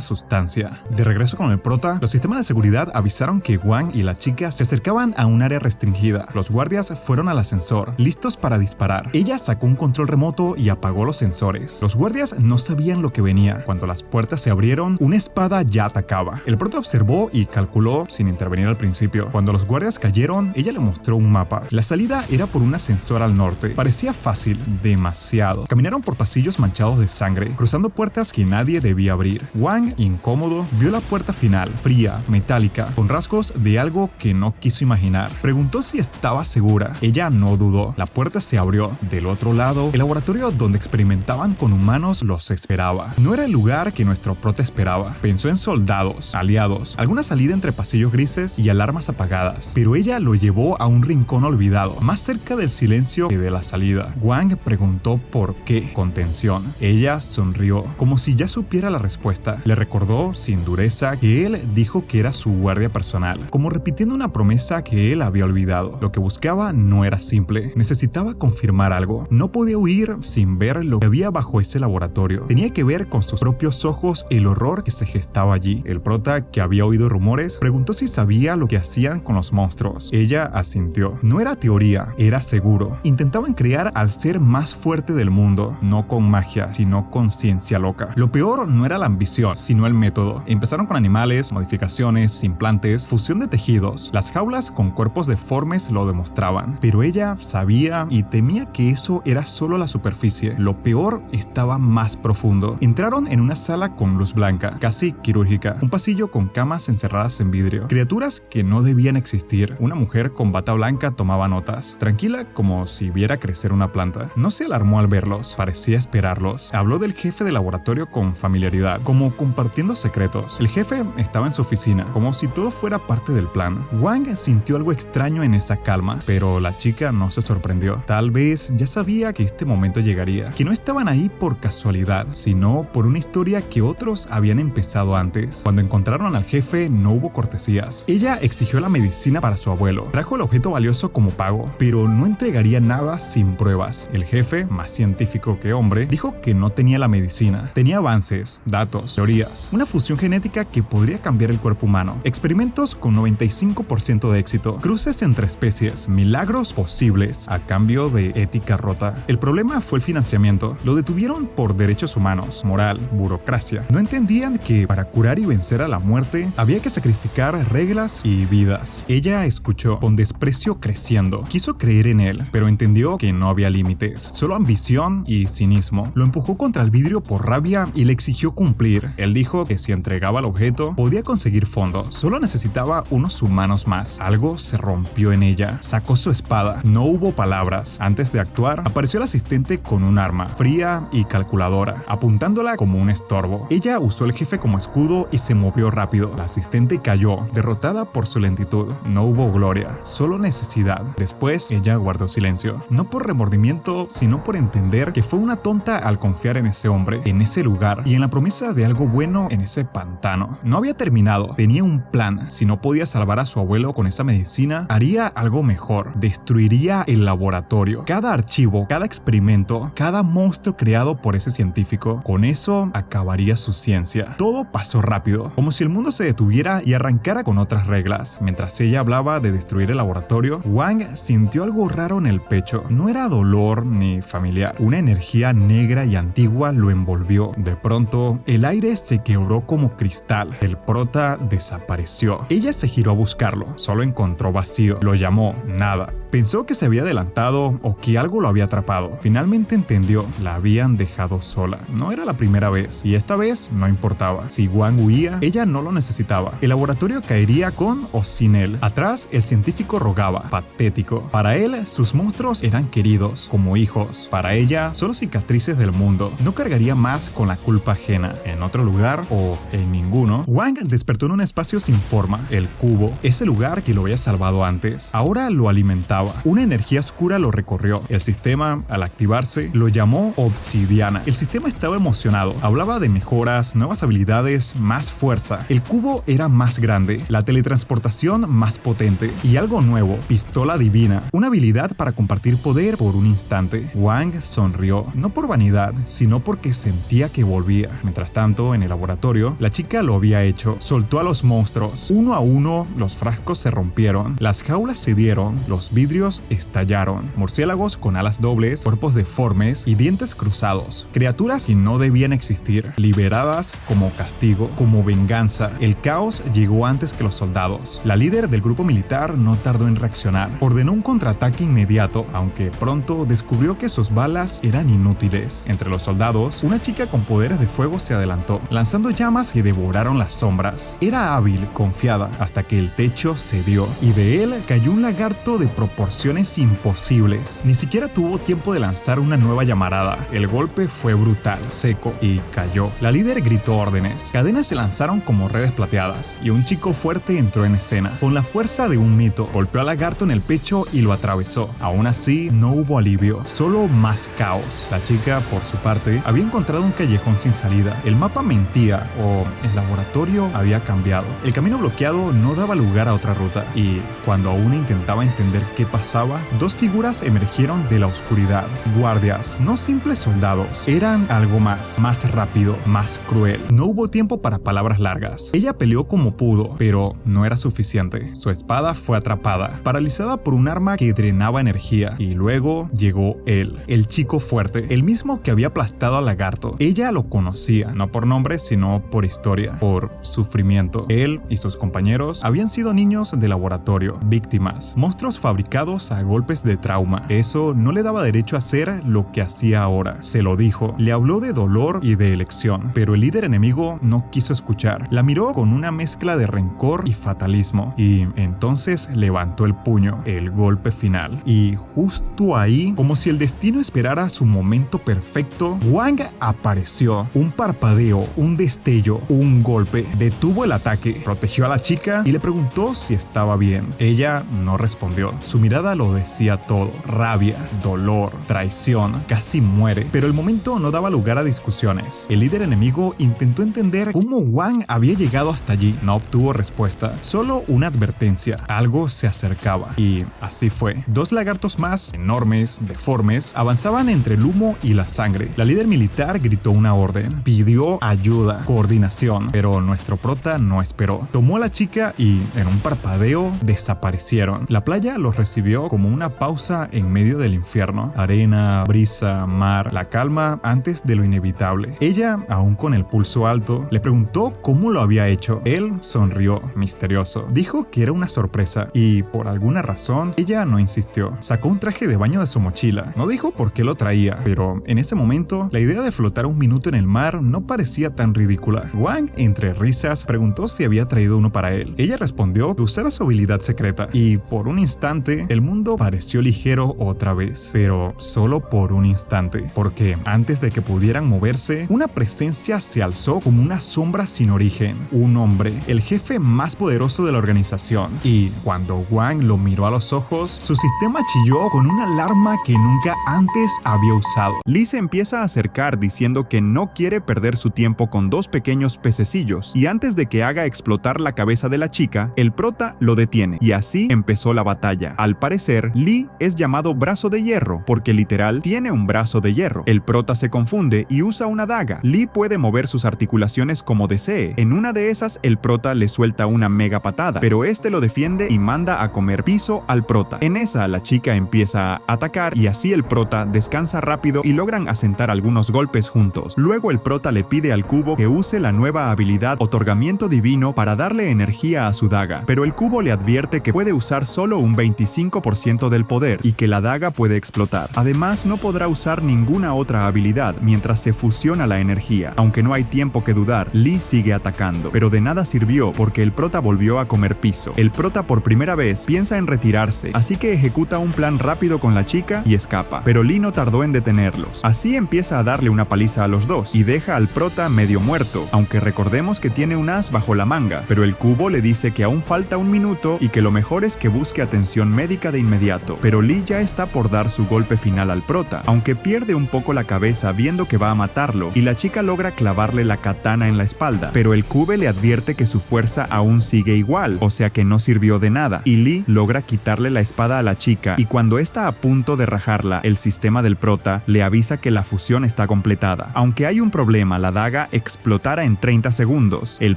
sustancia. De regreso con el prota, los sistemas de seguridad avisaron que Wang y la chica se acercaban a un área restringida. Los guardias fueron al ascensor, listos para disparar. Ella sacó un control remoto y apagó los sensores. Los guardias no sabían lo que venía. Cuando las puertas se abrieron, una espada ya atacaba. El prota observó y calculó sin intervenir al principio. Cuando los guardias cayeron, ella le mostró un mapa. La salida era por un ascensor al norte. Parecía fácil, demasiado. Caminaron por pasillos manchados de sangre, cruzando puertas que nadie debía abrir. Wang, incómodo, vio la puerta final, fría, metálica, con rasgos de algo que no quiso imaginar. Preguntó si estaba segura. Ella no dudó. La puerta se abrió. Del otro lado, el laboratorio donde experimentaban con humanos los esperaba. No era el lugar que nuestro prota esperaba. Pensó en soldados, aliados, alguna salida entre pasillos grises y alarmas apagadas, pero ella lo llevó a un rincón olvidado, más cerca del silencio que de la salida. Wang preguntó por qué, con tensión. Ella sonrió, como si ya supiera la respuesta. Le recordó, sin dureza, que él dijo que era su guardia personal, como repitiendo una promesa que él había olvidado. Lo que buscaba no era simple, necesitaba confirmar algo. No podía huir sin ver lo que había bajo ese laboratorio. Tenía que ver con sus propios ojos el horror que se gestaba allí. El prota, que había oído rumores, preguntó si sabía lo que hacían con los monstruos. Ella asintió. No era teoría, era seguro. Intentaban crear al ser más fuerte del mundo, no con magia, sino con ciencia loca. Lo peor no era la ambición, sino el método. Empezaron con animales, modificaciones, implantes, fusión de tejidos. Las jaulas con cuerpos deformes lo demostraban, pero ella sabía y temía que eso era solo la superficie. Lo peor estaba más profundo. Entraron en una sala con luz blanca, casi quirúrgica, un pasillo con camas encerradas en vidrio, criaturas que no debían existir. Una mujer con bata blanca tomaba notas, tranquila como si viera crecer una planta. No se alarmó al verlos, parecía esperarlos. Habló del jefe de laboratorio con familiaridad, como compartiendo secretos. El jefe estaba en su oficina, como si todo fuera parte del plan. Wang sintió algo extraño en esa calma, pero la chica no se sorprendió. Tal vez ya sabía que este momento llegaría, que no estaban ahí por casualidad, sino por una historia que otros habían empezado antes. Cuando encontraron al jefe, no hubo cortesías. Ella exigió la medicina para su abuelo. Trajo el objeto valioso como pago, pero no entregaría nada sin pruebas. El jefe, más científico que hombre, dijo que no tenía la medicina. Tenía avances, datos, teorías, una fusión genética que podría cambiar el cuerpo humano, experimentos con 95% de éxito, cruces entre especies, milagros posibles a cambio de ética rota. El problema fue el financiamiento. Lo detuvieron por derechos humanos, moral, burocracia. No entendían que para curar y vencer a la muerte había que sacrificar reglas y vidas. Ella escuchó, con desprecio creciendo. Quiso creer en él, pero entendió que no había límites, solo ambición y cinismo. Lo empujó contra el vidrio por rabia y le exigió cumplir. Él dijo que si entregaba el objeto, podía conseguir fondos. Solo necesitaba unos humanos más. Algo se rompió en ella. Sacó su espada. No hubo palabras. Antes de actuar, apareció el asistente con un arma, fría y calculadora, apuntándola como un estorbo. Ella usó el jefe como escudo y se movió rápido. La asistente cayó, derrotada por su lentitud. No hubo gloria, solo necesidad. Después, ella guardó silencio. No por remordimiento, sino por entender que fue una tonta al confiar en ese hombre, en ese lugar y en la promesa de algo bueno en ese pantano. No había terminado, tenía un plan. Si no podía salvar a su abuelo con esa medicina, haría algo mejor. Destruiría el laboratorio, cada archivo, cada experimento, cada monstruo creado por ese científico. Con eso acabaría su ciencia. Todo pasó rápido, como si el mundo se detuviera y arrancara con otras reglas. Mientras ella hablaba de destruir el laboratorio, Wang sintió algo raro en el pecho. No era dolor ni familiar. Una energía negra y antigua lo envolvió. De pronto, el aire se quebró como cristal. El prota desapareció. Ella se giró a buscarlo. Solo encontró vacío. Lo llamó. Nada. Pensó que se había adelantado o que algo lo había atrapado. Finalmente entendió. La habían dejado sola. No era la primera vez. Y esta vez no importaba. Si Wang huía, ella no lo necesitaba. El laboratorio caería con o sin él. Atrás, el científico rogaba. Patético. Para él, sus monstruos eran queridos, como hijos. Para ella, solo cicatrices del mundo. No cargaría más con la culpa ajena. En otro lugar, o en ninguno, Wang despertó en un espacio sin forma. El cubo, ese lugar que lo había salvado antes. Ahora lo alimentaba. Una energía oscura lo recorrió. El sistema, al activarse, lo llamó Obsidiana. El sistema estaba emocionado. Hablaba de mejoras, nuevas habilidades, más fuerza. El cubo era más grande, la teletransportación más potente y algo nuevo, pistola divina, una habilidad para compartir poder por un instante. Wang sonrió, no por vanidad, sino porque sentía que volvía. Mientras tanto, en el laboratorio, la chica lo había hecho. Soltó a los monstruos. Uno a uno, los frascos se rompieron, las jaulas cedieron, los vidrios estallaron. Murciélagos con alas dobles, cuerpos deformes y dientes cruzados. Criaturas que no debían existir, liberadas como castigo, como venganza. El caos llegó antes que los soldados. La líder del grupo militar no tardó en reaccionar. Ordenó un contraataque inmediato, aunque pronto descubrió que sus balas eran inútiles. Entre los soldados, una chica con poderes de fuego se adelantó, lanzando llamas que devoraron las sombras. Era hábil, confiada, hasta que el techo cedió, y de él cayó un lagarto de proporciones imposibles. Ni siquiera tuvo tiempo de lanzar una nueva llamarada. El golpe fue brutal, seco, y cayó. La líder gritó órdenes. Cadenas se lanzaron como redes plateadas, y un chico fuerte entró en escena. Con la fuerza de un mito, golpeó al lagarto en el pecho y lo atravesó. Aún así, no hubo alivio, solo más caos. La chica, por su parte, había encontrado un callejón sin salida. El mapa mentía, o el laboratorio había cambiado. El camino bloqueado no daba lugar a otra ruta, y cuando aún intentaba entender qué pasaba, dos figuras emergieron de la oscuridad. Guardias, no simples soldados, eran algo más rápido, más cruel. No hubo tiempo para palabras largas. Ella peleó como pudo, pero no era suficiente. Su espada fue atrapada, paralizada por un arma que drenaba energía, y luego llegó él, el chico fuerte, el mismo que había aplastado al lagarto. Ella lo conocía, no por nombre, sino por historia, por sufrimiento. Él y sus compañeros habían sido niños de laboratorio, víctimas, monstruos fabricados a golpes de trauma. Eso no le daba derecho a hacer lo que hacía ahora. Se lo dijo, le habló de dolor y de elección, pero el líder enemigo no quiso escuchar. La miró con una mezcla de rencor y fatalismo, y entonces levantó el puño, el golpe final. Y justo ahí, como si el destino esperara su momento perfecto, Wang apareció. Un parpadeo, un destello, un golpe. Detuvo el ataque, protegió a la chica y le preguntó si estaba bien. Ella no respondió. Su mirada lo decía todo. Rabia, dolor, traición, casi muere. Pero el momento no daba lugar a discusiones. El líder enemigo intentó entender cómo Wang había llegado hasta allí. No obtuvo respuesta, solo una advertencia. Algo se acercaba. Y así fue. Dos lagartos más, enormes, deformes, avanzaban entre el humo y la sangre. La líder militar gritó una orden. Pidió ayuda, coordinación, pero nuestro prota no esperó. Tomó a la chica y, en un parpadeo, desaparecieron. La playa los recibió como una pausa en medio del infierno. Arena, brisa, mar, la calma antes de lo inevitable. Ella, aún con el pulso alto, le preguntó cómo lo había hecho. Él sonrió, misterioso. Dijo que era una sorpresa y, por alguna razón, ella no insistió. Sacó un traje de baño de su mochila. No dijo por qué lo traía, pero en ese momento, la idea de flotar un minuto en el mar no parecía tan ridícula. Wang, entre risas, preguntó si había traído uno para él. Ella respondió que usara su habilidad secreta y, por un instante, repente, el mundo pareció ligero otra vez, pero solo por un instante, porque antes de que pudieran moverse, una presencia se alzó como una sombra sin origen, un hombre, el jefe más poderoso de la organización, y cuando Wang lo miró a los ojos, su sistema chilló con una alarma que nunca antes había usado. Lee se empieza a acercar diciendo que no quiere perder su tiempo con dos pequeños pececillos, y antes de que haga explotar la cabeza de la chica, el prota lo detiene, y así empezó la batalla. Al parecer, Lee es llamado brazo de hierro, porque literal tiene un brazo de hierro. El prota se confunde y usa una daga. Lee puede mover sus articulaciones como desee. En una de esas, el prota le suelta una mega patada, pero este lo defiende y manda a comer piso al prota. En esa, la chica empieza a atacar y así el prota descansa rápido y logran asentar algunos golpes juntos. Luego el prota le pide al cubo que use la nueva habilidad Otorgamiento Divino para darle energía a su daga, pero el cubo le advierte que puede usar solo un 25% del poder y que la daga puede explotar. Además, no podrá usar ninguna otra habilidad mientras se fusiona la energía. Aunque no hay tiempo que dudar, Lee sigue atacando, pero de nada sirvió porque el prota volvió a comer piso. El prota por primera vez piensa en retirarse, así que ejecuta un plan rápido con la chica y escapa, pero Lee no tardó en detenerlos. Así empieza a darle una paliza a los dos y deja al prota medio muerto, aunque recordemos que tiene un as bajo la manga, pero el cubo le dice que aún falta un minuto y que lo mejor es que busque atención médica de inmediato, pero Lee ya está por dar su golpe final al prota, aunque pierde un poco la cabeza viendo que va a matarlo, y la chica logra clavarle la katana en la espalda, pero el cubo le advierte que su fuerza aún sigue igual, o sea que no sirvió de nada, y Lee logra quitarle la espada a la chica, y cuando está a punto de rajarla, el sistema del prota le avisa que la fusión está completada. Aunque hay un problema, la daga explotará en 30 segundos. El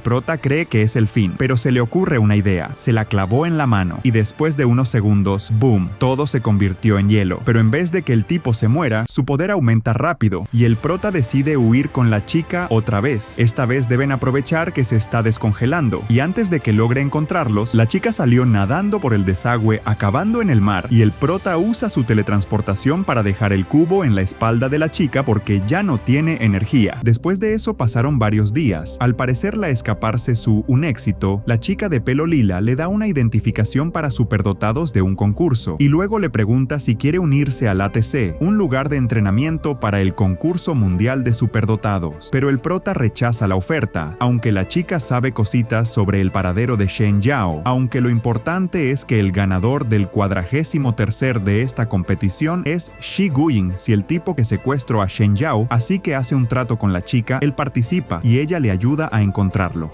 prota cree que es el fin, pero se le ocurre una idea. Se la clavó en la mano, y después de unos segundos, ¡boom!, todo se convirtió en hielo. Pero en vez de que el tipo se muera, su poder aumenta rápido, y el prota decide huir con la chica otra vez. Esta vez deben aprovechar que se está descongelando, y antes de que logre encontrarlos, la chica salió nadando por el desagüe, acabando en el mar, y el prota usa su teletransportación para dejar el cubo en la espalda de la chica porque ya no tiene energía. Después de eso pasaron varios días. Al parecer la escaparse un éxito, la chica de pelo lila le da una identificación para superdotados de un concurso, y luego le pregunta si quiere unirse al ATC, un lugar de entrenamiento para el concurso mundial de superdotados. Pero el prota rechaza la oferta, aunque la chica sabe cositas sobre el paradero de Shen Yao, aunque lo importante es que el ganador del 43º de esta competición es Shi Guiying, si el tipo que secuestró a Shen Yao, así que hace un trato con la chica, él participa y ella le ayuda a encontrarlo.